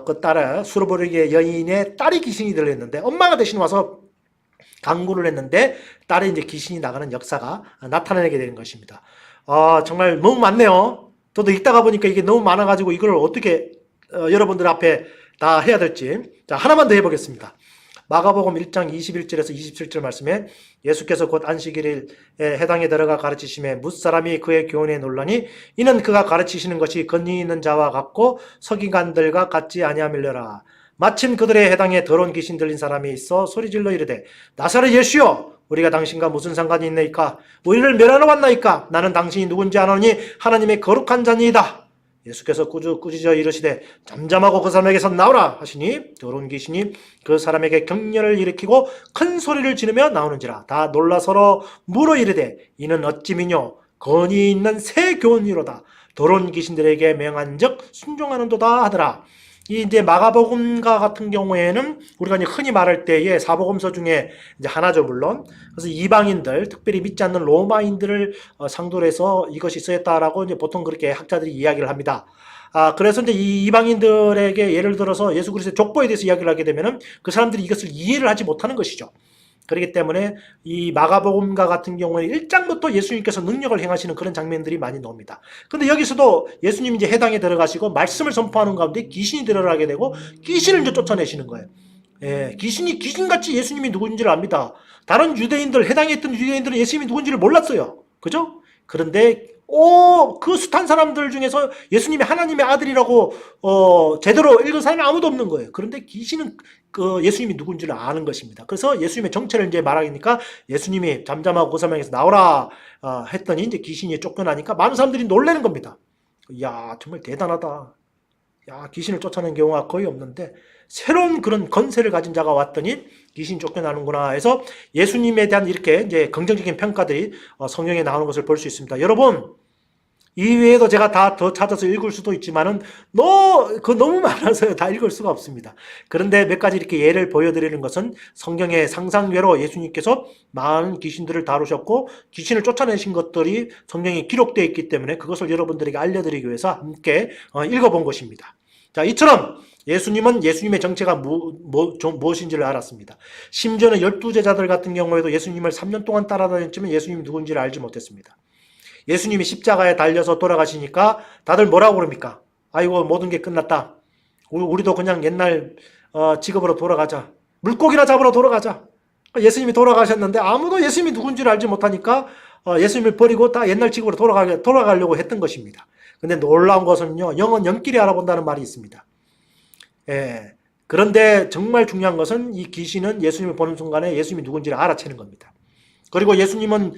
그 딸의 수로보르기의 여인의 딸이 귀신이 들렸는데 엄마가 대신 와서 강구를 했는데 딸이 이제 귀신이 나가는 역사가 나타나게 되는 것입니다. 정말 너무 많네요. 저도 읽다가 보니까 이게 너무 많아가지고 이걸 어떻게 여러분들 앞에 다 해야 될지. 자, 하나만 더 해보겠습니다. 마가복음 1장 21절에서 27절 말씀에 예수께서 곧 안식일에 해당에 들어가 가르치심에 뭇사람이 그의 교훈에 놀라니 이는 그가 가르치시는 것이 권위 있는 자와 같고 서기관들과 같지 아니하밀려라. 마침 그들의 해당에 더러운 귀신 들린 사람이 있어 소리질러 이르되 나사렛 예수여 우리가 당신과 무슨 상관이 있나이까 우리를 멸하러 왔나이까 나는 당신이 누군지 아노니 하나님의 거룩한 자니이다. 예수께서 꾸짖어 이르시되 잠잠하고 그 사람에게서 나오라 하시니 더러운 귀신이 그 사람에게 격렬을 일으키고 큰 소리를 지르며 나오는지라. 다 놀라 서로 물어 이르되 이는 어찌미뇨 권위 있는 새 교훈이로다. 더러운 귀신들에게 명한즉 순종하는도다 하더라. 이 이제 마가복음과 같은 경우에는 우리가 이제 흔히 말할 때에 사복음서 중에 이제 하나죠, 물론. 그래서 이방인들, 특별히 믿지 않는 로마인들을 상대로 해서 이것이 쓰였다라고 이제 보통 그렇게 학자들이 이야기를 합니다. 그래서 이제 이 이방인들에게 예를 들어서 예수 그리스도의 족보에 대해서 이야기를 하게 되면은 그 사람들이 이것을 이해를 하지 못하는 것이죠. 그렇기 때문에 이 마가복음과 같은 경우에 1장부터 예수님께서 능력을 행하시는 그런 장면들이 많이 나옵니다. 근데 여기서도 예수님이 이제 해당에 들어가시고 말씀을 선포하는 가운데 귀신이 들어가게 되고 귀신을 이제 쫓아내시는 거예요. 귀신이 귀신같이 예수님이 누군지를 압니다. 다른 유대인들, 해당에 있던 유대인들은 예수님이 누군지를 몰랐어요. 그죠? 그런데 그 숱한 사람들 중에서 예수님이 하나님의 아들이라고 제대로 읽은 사람이 아무도 없는 거예요. 그런데 귀신은 그 예수님이 누군지를 아는 것입니다. 그래서 예수님의 정체를 이제 말하니까 예수님이 잠잠하고 그 사람에게서 나오라 했더니 이제 귀신이 쫓겨나니까 많은 사람들이 놀라는 겁니다. 야, 정말 대단하다. 야, 귀신을 쫓아내는 경우가 거의 없는데 새로운 그런 건세를 가진 자가 왔더니 귀신 쫓겨나는구나 해서 예수님에 대한 이렇게 이제 긍정적인 평가들이 성경에 나오는 것을 볼 수 있습니다. 여러분, 이 외에도 제가 다 더 찾아서 읽을 수도 있지만은 너무 많아서 다 읽을 수가 없습니다. 그런데 몇 가지 이렇게 예를 보여드리는 것은 성경의 상상외로 예수님께서 많은 귀신들을 다루셨고 귀신을 쫓아내신 것들이 성경에 기록되어 있기 때문에 그것을 여러분들에게 알려드리기 위해서 함께 읽어본 것입니다. 자, 이처럼 예수님은 예수님의 정체가 무엇인지를 알았습니다. 심지어는 12제자들 같은 경우에도 예수님을 3년 동안 따라다녔지만 예수님이 누군지를 알지 못했습니다. 예수님이 십자가에 달려서 돌아가시니까 다들 뭐라고 그럽니까? 아이고, 모든 게 끝났다. 우리도 그냥 옛날 직업으로 돌아가자. 물고기나 잡으러 돌아가자. 예수님이 돌아가셨는데 아무도 예수님이 누군지를 알지 못하니까 예수님을 버리고 다 옛날 직업으로 돌아가려고 했던 것입니다. 근데 놀라운 것은요, 영은 영끼리 알아본다는 말이 있습니다. 그런데 정말 중요한 것은 이 귀신은 예수님을 보는 순간에 예수님이 누군지를 알아채는 겁니다. 그리고 예수님은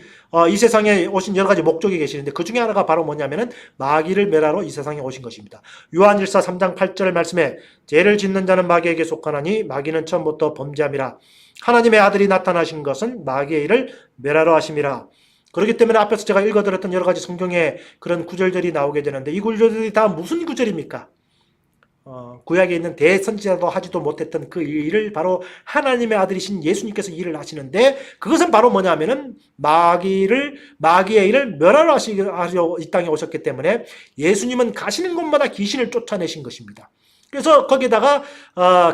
이 세상에 오신 여러 가지 목적이 계시는데 그 중에 하나가 바로 뭐냐면은 마귀를 멸하러 이 세상에 오신 것입니다. 요한일서 3장 8절 말씀에 죄를 짓는 자는 마귀에게 속하나니 마귀는 처음부터 범죄함이라. 하나님의 아들이 나타나신 것은 마귀의 일을 멸하러 하심이라. 그렇기 때문에 앞에서 제가 읽어드렸던 여러 가지 성경의 그런 구절들이 나오게 되는데 이 구절들이 다 무슨 구절입니까? 구약에 있는 대선지자도 하지도 못했던 그 일을 바로 하나님의 아들이신 예수님께서 일을 하시는데 그것은 바로 뭐냐면은 마귀의 일을 멸하러 하시려 이 땅에 오셨기 때문에 예수님은 가시는 곳마다 귀신을 쫓아내신 것입니다. 그래서 거기다가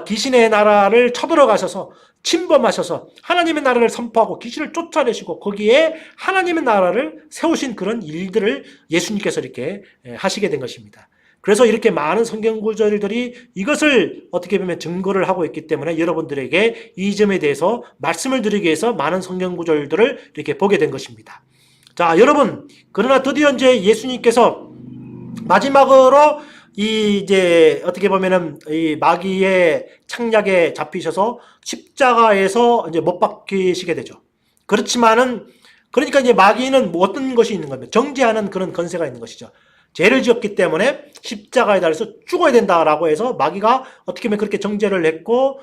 귀신의 나라를 쳐들어가셔서 침범하셔서 하나님의 나라를 선포하고 귀신을 쫓아내시고 거기에 하나님의 나라를 세우신 그런 일들을 예수님께서 이렇게 하시게 된 것입니다. 그래서 이렇게 많은 성경 구절들이 이것을 어떻게 보면 증거를 하고 있기 때문에 여러분들에게 이 점에 대해서 말씀을 드리기 위해서 많은 성경 구절들을 이렇게 보게 된 것입니다. 자, 여러분, 그러나 드디어 이제 예수님께서 마지막으로 이제 어떻게 보면은 이 마귀의 창략에 잡히셔서 십자가에서 이제 못 박히시게 되죠. 그렇지만은 그러니까 이제 마귀는 뭐 어떤 것이 있는 겁니까? 정죄하는 그런 건세가 있는 것이죠. 죄를 지었기 때문에 십자가에 달려서 죽어야 된다라고 해서 마귀가 어떻게 보면 그렇게 정죄를 했고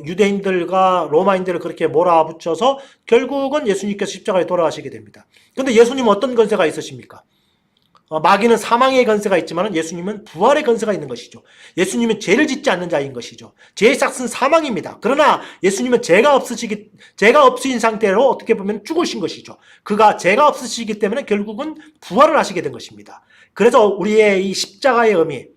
유대인들과 로마인들을 그렇게 몰아붙여서 결국은 예수님께서 십자가에 돌아가시게 됩니다. 그런데 예수님은 어떤 건세가 있으십니까? 마귀는 사망의 건세가 있지만 예수님은 부활의 건세가 있는 것이죠. 예수님은 죄를 짓지 않는 자인 것이죠. 죄의 삭은 사망입니다. 그러나 예수님은 죄가 없으신 상태로 어떻게 보면 죽으신 것이죠. 그가 죄가 없으시기 때문에 결국은 부활을 하시게 된 것입니다. 그래서 우리의 이 십자가의 의미,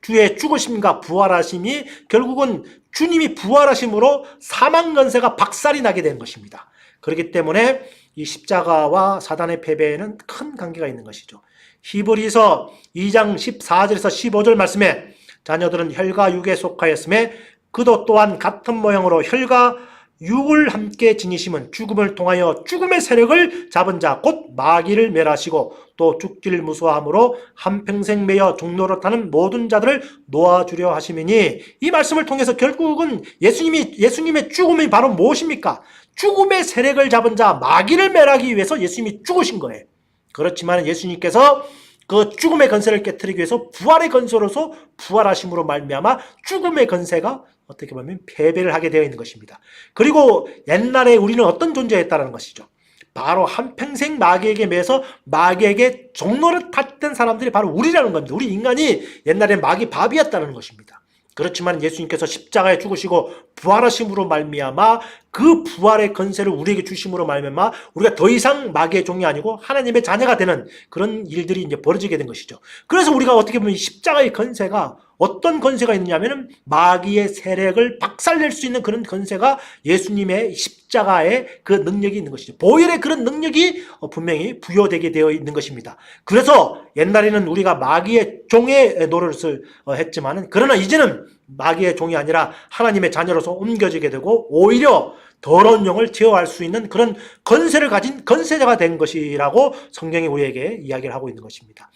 주의 죽으심과 부활하심이 결국은 주님이 부활하심으로 사망 건세가 박살이 나게 된 것입니다. 그렇기 때문에 이 십자가와 사단의 패배에는 큰 관계가 있는 것이죠. 히브리서 2장 14절에서 15절 말씀에 자녀들은 혈과 육에 속하였음에 그도 또한 같은 모양으로 혈과 육을 함께 지니심은 죽음을 통하여 죽음의 세력을 잡은 자 곧 마귀를 멸하시고 또 죽기를 무서워함으로 한평생 매여 종노릇하는 모든 자들을 놓아주려 하심이니, 이 말씀을 통해서 결국은 예수님의 죽음이 바로 무엇입니까? 죽음의 세력을 잡은 자 마귀를 멸하기 위해서 예수님이 죽으신 거예요. 그렇지만 예수님께서 그 죽음의 건세를 깨뜨리기 위해서 부활의 건세로서 부활하심으로 말미암아 죽음의 건세가 어떻게 보면 패배를 하게 되어 있는 것입니다. 그리고 옛날에 우리는 어떤 존재였다는 것이죠. 바로 한평생 마귀에게 매서 마귀에게 종노릇 했던 사람들이 바로 우리라는 겁니다. 우리 인간이 옛날에 마귀 밥이었다는 것입니다. 그렇지만 예수님께서 십자가에 죽으시고 부활하심으로 말미암아 그 부활의 건세를 우리에게 주심으로 말미암아 우리가 더 이상 마귀의 종이 아니고 하나님의 자녀가 되는 그런 일들이 이제 벌어지게 된 것이죠. 그래서 우리가 어떻게 보면 십자가의 건세가 어떤 건세가 있느냐면은 마귀의 세력을 박살낼 수 있는 그런 건세가 예수님의 십자가의 그 능력이 있는 것이죠. 보혈의 그런 능력이 분명히 부여되게 되어 있는 것입니다. 그래서 옛날에는 우리가 마귀의 종의 노릇을 했지만은, 그러나 이제는 마귀의 종이 아니라 하나님의 자녀로서 옮겨지게 되고 오히려 더러운 영을 제어할 수 있는 그런 건세를 가진 건세자가 된 것이라고 성경이 우리에게 이야기를 하고 있는 것입니다.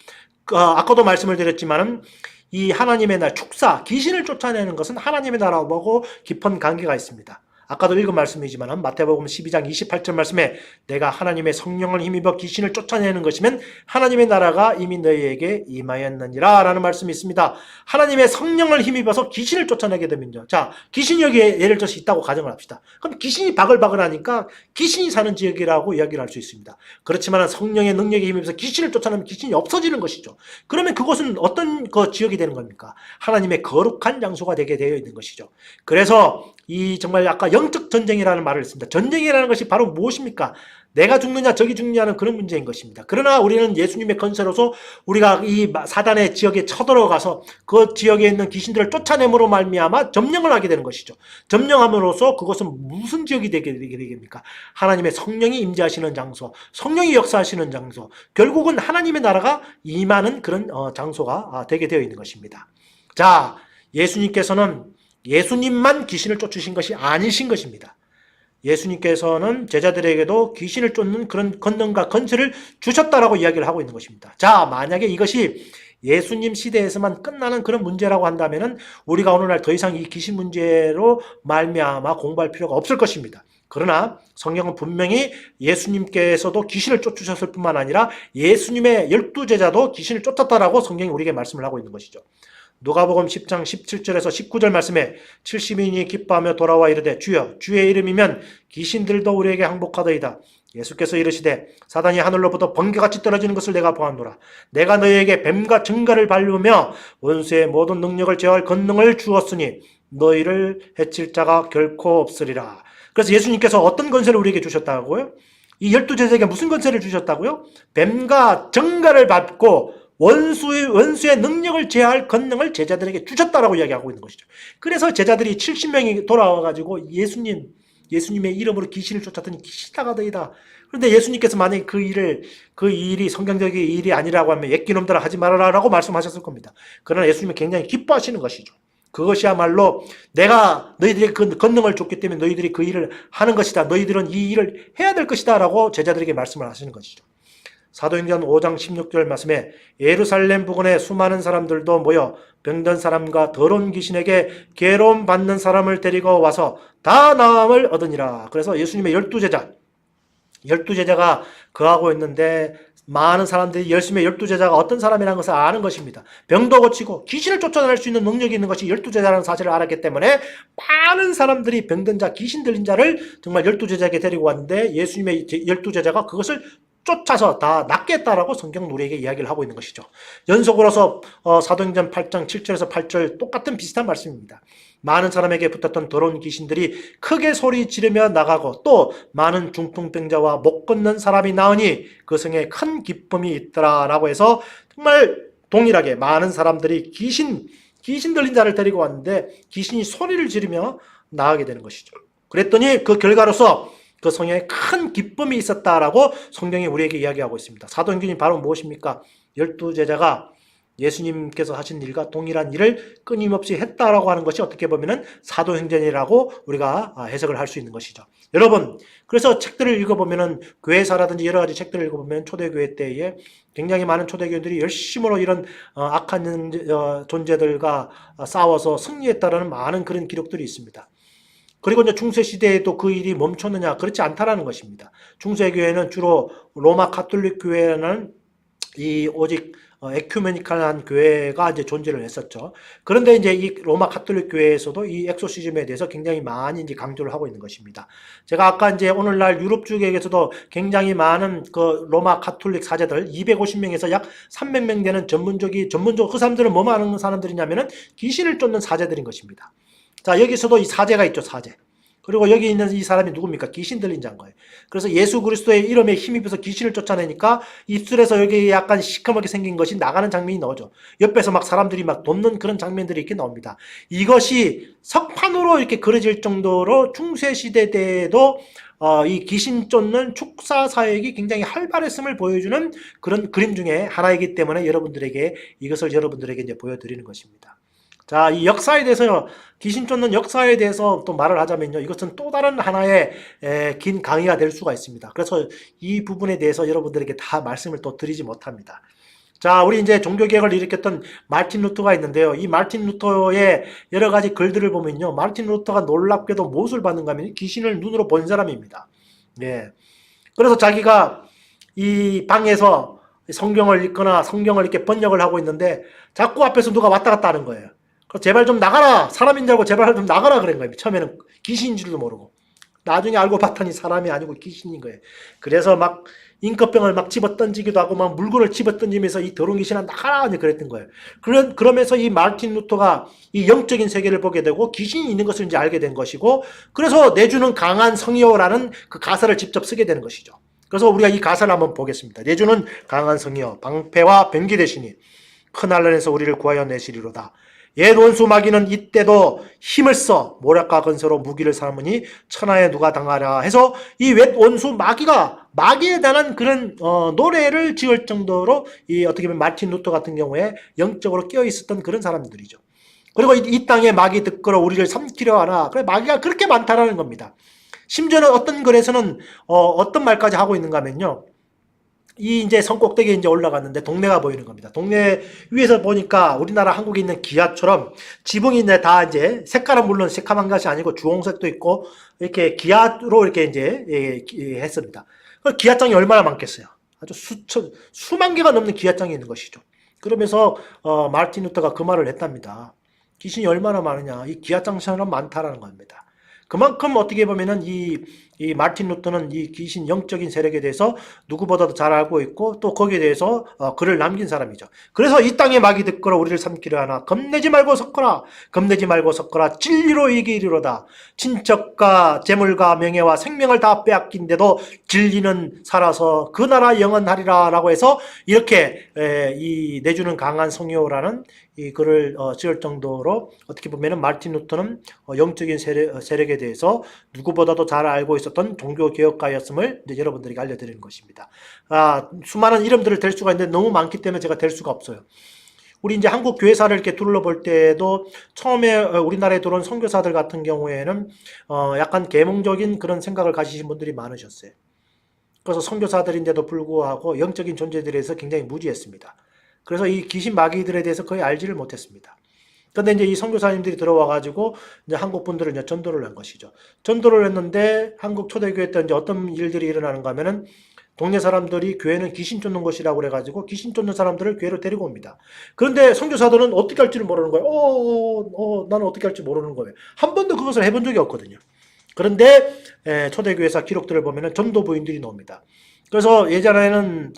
아까도 말씀을 드렸지만은 이 하나님의 나라, 축사, 귀신을 쫓아내는 것은 하나님의 나라하고 깊은 관계가 있습니다. 아까도 읽은 말씀이지만 마태복음 12장 28절 말씀에 내가 하나님의 성령을 힘입어 귀신을 쫓아내는 것이면 하나님의 나라가 이미 너희에게 임하였느니라 라는 말씀이 있습니다. 하나님의 성령을 힘입어서 귀신을 쫓아내게 되면요, 자, 귀신이 여기에 예를 들어서 있다고 가정을 합시다. 그럼 귀신이 바글바글하니까 귀신이 사는 지역이라고 이야기를 할 수 있습니다. 그렇지만 성령의 능력에 힘입어서 귀신을 쫓아내면 귀신이 없어지는 것이죠. 그러면 그것은 어떤 그 지역이 되는 겁니까? 하나님의 거룩한 장소가 되게 되어 있는 것이죠. 그래서 이 정말 아까 영적 전쟁이라는 말을 했습니다. 전쟁이라는 것이 바로 무엇입니까? 내가 죽느냐 저기 죽느냐는 그런 문제인 것입니다. 그러나 우리는 예수님의 건세로서 우리가 이 사단의 지역에 쳐들어가서 그 지역에 있는 귀신들을 쫓아내므로 말미암아 점령을 하게 되는 것이죠. 점령함으로써 그것은 무슨 지역이 되게 됩니까? 하나님의 성령이 임재하시는 장소, 성령이 역사하시는 장소, 결국은 하나님의 나라가 임하는 그런 장소가 되게 되어 있는 것입니다. 자, 예수님께서는 예수님만 귀신을 쫓으신 것이 아니신 것입니다. 예수님께서는 제자들에게도 귀신을 쫓는 그런 권능과 건세를 주셨다라고 이야기를 하고 있는 것입니다. 자, 만약에 이것이 예수님 시대에서만 끝나는 그런 문제라고 한다면은 우리가 오늘날 더 이상 이 귀신 문제로 말미암아 공부할 필요가 없을 것입니다. 그러나 성경은 분명히 예수님께서도 귀신을 쫓으셨을 뿐만 아니라 예수님의 12제자도 귀신을 쫓았다라고 성경이 우리에게 말씀을 하고 있는 것이죠. 누가복음 10장 17절에서 19절 말씀에 70인이 기뻐하며 돌아와 이르되 주여 주의 이름이면 귀신들도 우리에게 항복하더이다. 예수께서 이르시되 사단이 하늘로부터 번개같이 떨어지는 것을 내가 보았노라. 내가 너희에게 뱀과 증가를 밟으며 원수의 모든 능력을 제어할 권능을 주었으니 너희를 해칠 자가 결코 없으리라. 그래서 예수님께서 어떤 권세를 우리에게 주셨다고요? 이 12제자에게 무슨 권세를 주셨다고요? 뱀과 증가를 밟고 원수의 능력을 제어할 권능을 제자들에게 주셨다라고 이야기하고 있는 것이죠. 그래서 제자들이 70명이 돌아와가지고 예수님의 이름으로 귀신을 쫓았더니 귀신이 나가더이다. 그런데 예수님께서 만약에 그 일이 성경적인 일이 아니라고 하면 옛기놈들아 하지 말아라라고 말씀하셨을 겁니다. 그러나 예수님은 굉장히 기뻐하시는 것이죠. 그것이야말로 내가 너희들에게 그 권능을 줬기 때문에 너희들이 그 일을 하는 것이다. 너희들은 이 일을 해야 될 것이다 라고 제자들에게 말씀을 하시는 것이죠. 사도행전 5장 16절 말씀에 예루살렘 부근에 수많은 사람들도 모여 병든 사람과 더러운 귀신에게 괴로움 받는 사람을 데리고 와서 다 나음을 얻으니라. 그래서 예수님의 12제자가 거하고 있는데 많은 사람들이 열심히 열두 제자가 어떤 사람이라는 것을 아는 것입니다. 병도 고치고 귀신을 쫓아낼 수 있는 능력이 있는 것이 열두 제자라는 사실을 알았기 때문에 많은 사람들이 병든 자, 귀신 들린 자를 정말 열두 제자에게 데리고 왔는데 예수님의 열두 제자가 그것을 쫓아서 다 낫겠다라고 성경 우리에게 이야기를 하고 있는 것이죠. 연속으로서 사도행전 8장 7절에서 8절 똑같은 비슷한 말씀입니다. 많은 사람에게 붙었던 더러운 귀신들이 크게 소리 지르며 나가고 또 많은 중풍병자와 못 걷는 사람이 나으니 그 성에 큰 기쁨이 있더라라고 해서 정말 동일하게 많은 사람들이 귀신 들린 자를 데리고 왔는데 귀신이 소리를 지르며 나가게 되는 것이죠. 그랬더니 그 결과로서 그 성에 큰 기쁨이 있었다라고 성경이 우리에게 이야기하고 있습니다. 사도행전이 바로 무엇입니까? 12제자가 예수님께서 하신 일과 동일한 일을 끊임없이 했다라고 하는 것이 어떻게 보면은 사도행전이라고 우리가 해석을 할 수 있는 것이죠. 여러분, 그래서 책들을 읽어보면은 교회사라든지 여러 가지 책들을 읽어보면 초대교회 때에 굉장히 많은 초대교인들이 열심으로 이런 악한 존재들과 싸워서 승리했다라는 많은 그런 기록들이 있습니다. 그리고 이제 중세시대에도 그 일이 멈췄느냐? 그렇지 않다라는 것입니다. 중세교회는 주로 로마 가톨릭 교회는 오직 에큐메니칼한 교회가 이제 존재를 했었죠. 그런데 이제 이 로마 가톨릭 교회에서도 이 엑소시즘에 대해서 굉장히 많이 이제 강조를 하고 있는 것입니다. 제가 아까 이제 오늘날 유럽 쪽에서도 굉장히 많은 그 로마 가톨릭 사제들 250명에서 약 300명 되는 전문적 그 사람들은 뭐만 하는 사람들이냐면은 귀신을 쫓는 사제들인 것입니다. 자, 여기서도 이 사제가 있죠, 사제. 그리고 여기 있는 이 사람이 누굽니까? 귀신 들린 자인 거예요. 그래서 예수 그리스도의 이름에 힘입어서 귀신을 쫓아내니까 입술에서 여기 약간 시커멓게 생긴 것이 나가는 장면이 나오죠. 옆에서 막 사람들이 막 돕는 그런 장면들이 이렇게 나옵니다. 이것이 석판으로 이렇게 그려질 정도로 중세시대 때에도 이 귀신 쫓는 축사 사역이 굉장히 활발했음을 보여주는 그런 그림 중에 하나이기 때문에 이것을 여러분들에게 이제 보여드리는 것입니다. 자, 이 역사에 대해서, 귀신 쫓는 역사에 대해서 또 말을 하자면요. 이것은 또 다른 하나의 긴 강의가 될 수가 있습니다. 그래서 이 부분에 대해서 여러분들에게 다 말씀을 또 드리지 못합니다. 자, 우리 이제 종교개혁을 일으켰던 마르틴 루터가 있는데요. 이 마르틴 루터의 여러 가지 글들을 보면요. 마르틴 루터가 놀랍게도 무엇을 받는가 하면 귀신을 눈으로 본 사람입니다. 예. 그래서 자기가 이 방에서 성경을 읽거나 성경을 이렇게 번역을 하고 있는데 자꾸 앞에서 누가 왔다 갔다 하는 거예요. 제발 좀 나가라. 사람인 줄 알고 제발 좀 나가라 그런 거예요. 처음에는 귀신인 줄도 모르고. 나중에 알고 봤더니 사람이 아니고 귀신인 거예요. 그래서 막 인커병을 막 집어 던지기도 하고 막 물건을 집어 던지면서 이 더러운 귀신아 나가라 그랬던 거예요. 그러면서 이 마르틴 루터가 이 영적인 세계를 보게 되고 귀신이 있는 것을 이제 알게 된 것이고 그래서 내주는 강한 성이여라는 그 가사를 직접 쓰게 되는 것이죠. 그래서 우리가 이 가사를 한번 보겠습니다. 내주는 강한 성이여 방패와 변기 되시니 큰 환난에서 우리를 구하여 내시리로다. 옛 원수 마귀는 이때도 힘을 써 모략과 건서로 무기를 삼으니 천하에 누가 당하랴 해서 이 옛 원수 마귀에 대한 그런 노래를 지을 정도로 이 어떻게 보면 마르틴 루터 같은 경우에 영적으로 깨어 있었던 그런 사람들이죠. 그리고 이 땅에 마귀 듣거러 우리를 삼키려 하나. 그래 마귀가 그렇게 많다라는 겁니다. 심지어는 어떤 글에서는 어떤 말까지 하고 있는가 하면요. 이 이제 성 꼭대기에 이제 올라갔는데 동네가 보이는 겁니다. 동네 위에서 보니까 우리나라 한국에 있는 기아처럼 지붕이 다 이제 색깔은 물론 새카만 것이 아니고 주홍색도 있고 이렇게 기아로 이렇게 이제 했습니다. 그 기아장이 얼마나 많겠어요? 아주 수만 개가 넘는 기아장이 있는 것이죠. 그러면서 마르틴 루터가 그 말을 했답니다. 귀신이 얼마나 많으냐? 이 기아장처럼 많다라는 겁니다. 그만큼 어떻게 보면은 이 마르틴 루터는 이 귀신 영적인 세력에 대해서 누구보다도 잘 알고 있고 또 거기에 대해서 글을 남긴 사람이죠. 그래서 이 땅에 마귀 듣거라 우리를 삼키려 하나 겁내지 말고 섞어라. 겁내지 말고 섞어라. 진리로 이기리로다. 친척과 재물과 명예와 생명을 다 빼앗긴데도 진리는 살아서 그 나라 영원하리라 라고 해서 이렇게 이 내주는 강한 성요라는 이 글을 지을 정도로 어떻게 보면은 마르틴 루터는 영적인 세력에 대해서 누구보다도 잘 알고 있었던 종교개혁가였음을 이제 여러분들에게 알려드리는 것입니다. 수많은 이름들을 댈 수가 있는데 너무 많기 때문에 제가 댈 수가 없어요. 우리 이제 한국 교회사를 이렇게 둘러볼 때도 처음에 우리나라에 들어온 선교사들 같은 경우에는 약간 계몽적인 그런 생각을 가지신 분들이 많으셨어요. 그래서 선교사들인데도 불구하고 영적인 존재들에 대해서 굉장히 무지했습니다. 그래서 이 귀신 마귀들에 대해서 거의 알지를 못했습니다. 그런데 이제 이 선교사님들이 들어와가지고 이제 한국 분들을 이제 전도를 한 것이죠. 전도를 했는데 한국 초대교회 때 이제 어떤 일들이 일어나는가 하면은 동네 사람들이 교회는 귀신 쫓는 곳이라고 그래가지고 귀신 쫓는 사람들을 교회로 데리고 옵니다. 그런데 선교사들은 어떻게 할지를 모르는 거예요. 나는 어떻게 할지 모르는 거예요. 한 번도 그것을 해본 적이 없거든요. 그런데 초대교회사 기록들을 보면은 전도 부인들이 나옵니다. 그래서 예전에는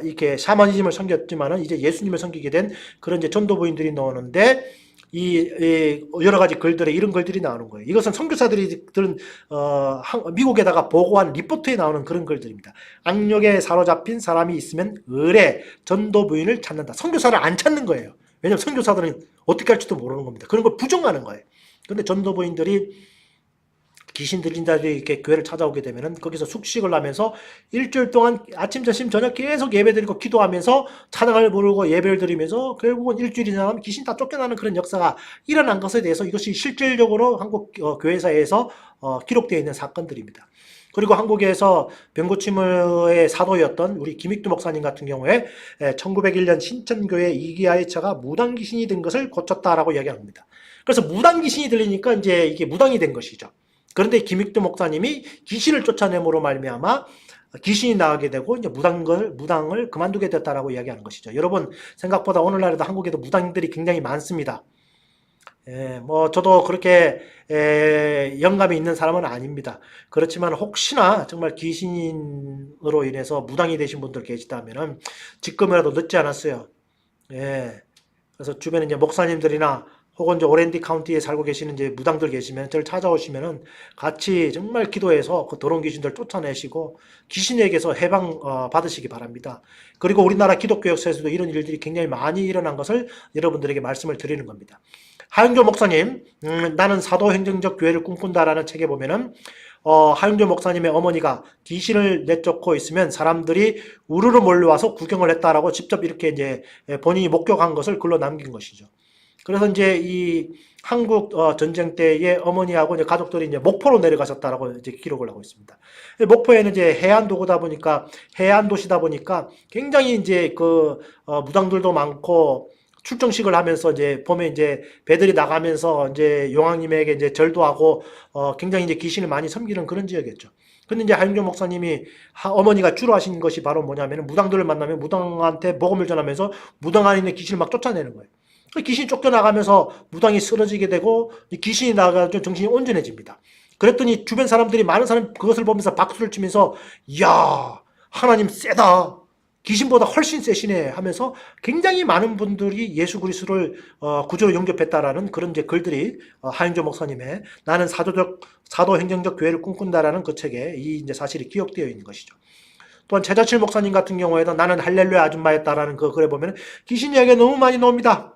이렇게 샤머니즘을 섬겼지만은 이제 예수님을 섬기게 된 그런 이제 전도 부인들이 나오는데 이 여러 가지 글들에 이런 글들이 나오는 거예요. 이것은 선교사들이 들은 미국에다가 보고한 리포트에 나오는 그런 글들입니다. 악력에 사로잡힌 사람이 있으면 의뢰 전도 부인을 찾는다. 선교사를 안 찾는 거예요. 왜냐하면 선교사들은 어떻게 할지도 모르는 겁니다. 그런 걸 부정하는 거예요. 그런데 전도 부인들이 귀신 들린 자들이 이렇게 교회를 찾아오게 되면은 거기서 숙식을 하면서 일주일 동안 아침, 점심, 저녁 계속 예배드리고 기도하면서 찬양을 부르고 예배를 드리면서 결국은 일주일이 지나면 귀신 다 쫓겨나는 그런 역사가 일어난 것에 대해서 이것이 실질적으로 한국 교회사에서 기록되어 있는 사건들입니다. 그리고 한국에서 병고침의 사도였던 우리 김익두 목사님 같은 경우에 1901년 신천교회 이기아의 처가 무당귀신이 된 것을 고쳤다라고 이야기합니다. 그래서 무당귀신이 들리니까 이제 이게 무당이 된 것이죠. 그런데 김익두 목사님이 귀신을 쫓아냄으로 말미암아 귀신이 나가게 되고 이제 무당을 그만두게 됐다라고 이야기하는 것이죠. 여러분 생각보다 오늘날에도 한국에도 무당들이 굉장히 많습니다. 뭐 저도 그렇게 영감이 있는 사람은 아닙니다. 그렇지만 혹시나 정말 귀신으로 인해서 무당이 되신 분들 계시다면은 지금이라도 늦지 않았어요. 그래서 주변에 이제 목사님들이나 혹은 이제 오렌지 카운티에 살고 계시는 이제 무당들 계시면 저를 찾아오시면은 같이 정말 기도해서 그 더러운 귀신들 쫓아내시고 귀신에게서 해방 받으시기 바랍니다. 그리고 우리나라 기독교 역사에서도 이런 일들이 굉장히 많이 일어난 것을 여러분들에게 말씀을 드리는 겁니다. 하영조 목사님, 나는 사도행정적 교회를 꿈꾼다라는 책에 보면은 하영조 목사님의 어머니가 귀신을 내쫓고 있으면 사람들이 우르르 몰려와서 구경을 했다라고 직접 이렇게 이제 본인이 목격한 것을 글로 남긴 것이죠. 그래서 이제 이 한국 전쟁 때에 어머니하고 이제 가족들이 이제 목포로 내려가셨다라고 이제 기록을 하고 있습니다. 목포에는 이제 해안 도구다 보니까 해안 도시다 보니까 굉장히 이제 그 무당들도 많고 출정식을 하면서 이제 봄에 이제 배들이 나가면서 이제 용왕님에게 이제 절도 하고 굉장히 이제 귀신을 많이 섬기는 그런 지역이었죠. 근데 이제 하영조 목사님이 어머니가 주로 하신 것이 바로 뭐냐면 무당들을 만나면 무당한테 복음을 전하면서 무당 안에 있는 귀신을 막 쫓아내는 거예요. 귀신이 쫓겨나가면서 무당이 쓰러지게 되고 귀신이 나가서 정신이 온전해집니다. 그랬더니 주변 사람들이 많은 사람 그것을 보면서 박수를 치면서 이야 하나님 세다. 귀신보다 훨씬 세시네 하면서 굉장히 많은 분들이 예수 그리스도를 구주로 영접했다라는 그런 이제 글들이 하영조 목사님의 나는 사도행정적 교회를 꿈꾼다라는 그 책에 이 이제 사실이 기록되어 있는 것이죠. 또한 최자칠 목사님 같은 경우에도 나는 할렐루야 아줌마였다라는 그 글에 보면 귀신 이야기가 너무 많이 나옵니다.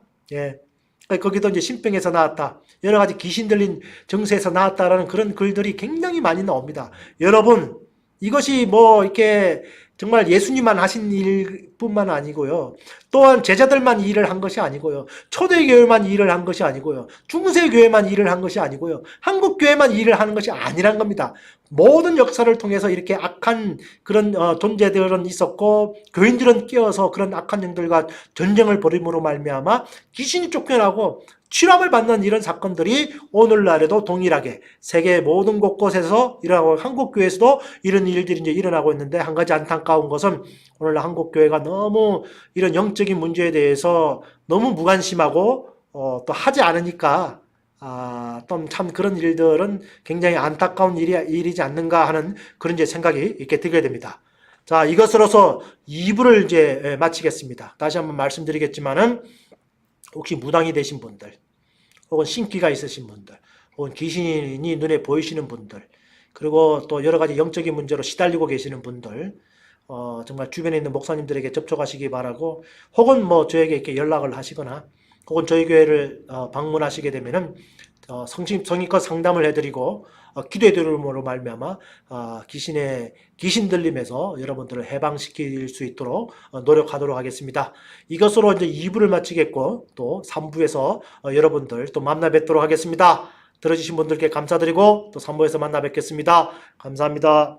거기도 이제 신병에서 나왔다. 여러 가지 귀신 들린 정세에서 나왔다라는 그런 글들이 굉장히 많이 나옵니다. 여러분, 이것이 뭐 이렇게 정말 예수님만 하신 일뿐만 아니고요. 또한 제자들만 일을 한 것이 아니고요. 초대교회만 일을 한 것이 아니고요. 중세교회만 일을 한 것이 아니고요. 한국교회만 일을 하는 것이 아니란 겁니다. 모든 역사를 통해서 이렇게 악한 그런 존재들은 있었고 교인들은 끼어서 그런 악한 영들과 전쟁을 벌임으로 말미암아 귀신이 쫓겨나고 취함을 받는 이런 사건들이 오늘날에도 동일하게 세계 모든 곳곳에서 일어나고 한국교회에서도 이런 일들이 이제 일어나고 있는데 한 가지 안타까운 것은 오늘날 한국교회가 너무 이런 영적인 문제에 대해서 너무 무관심하고 또 하지 않으니까 좀 참 그런 일들은 굉장히 안타까운 일이지 않는가 하는 그런 이제 생각이 이렇게 들게 됩니다. 자, 이것으로서 2부를 이제 마치겠습니다. 다시 한번 말씀드리겠지만은 혹시 무당이 되신 분들, 혹은 신기가 있으신 분들, 혹은 귀신이 눈에 보이시는 분들, 그리고 또 여러 가지 영적인 문제로 시달리고 계시는 분들, 정말 주변에 있는 목사님들에게 접촉하시기 바라고, 혹은 뭐 저에게 이렇게 연락을 하시거나, 혹은 저희 교회를 방문하시게 되면은 성의껏 상담을 해드리고 기도해드림으로 말미암아 귀신 들림에서 여러분들을 해방시킬 수 있도록 노력하도록 하겠습니다. 이것으로 이제 2부를 마치겠고 또 3부에서 여러분들 또 만나 뵙도록 하겠습니다. 들어주신 분들께 감사드리고 또 3부에서 만나 뵙겠습니다. 감사합니다.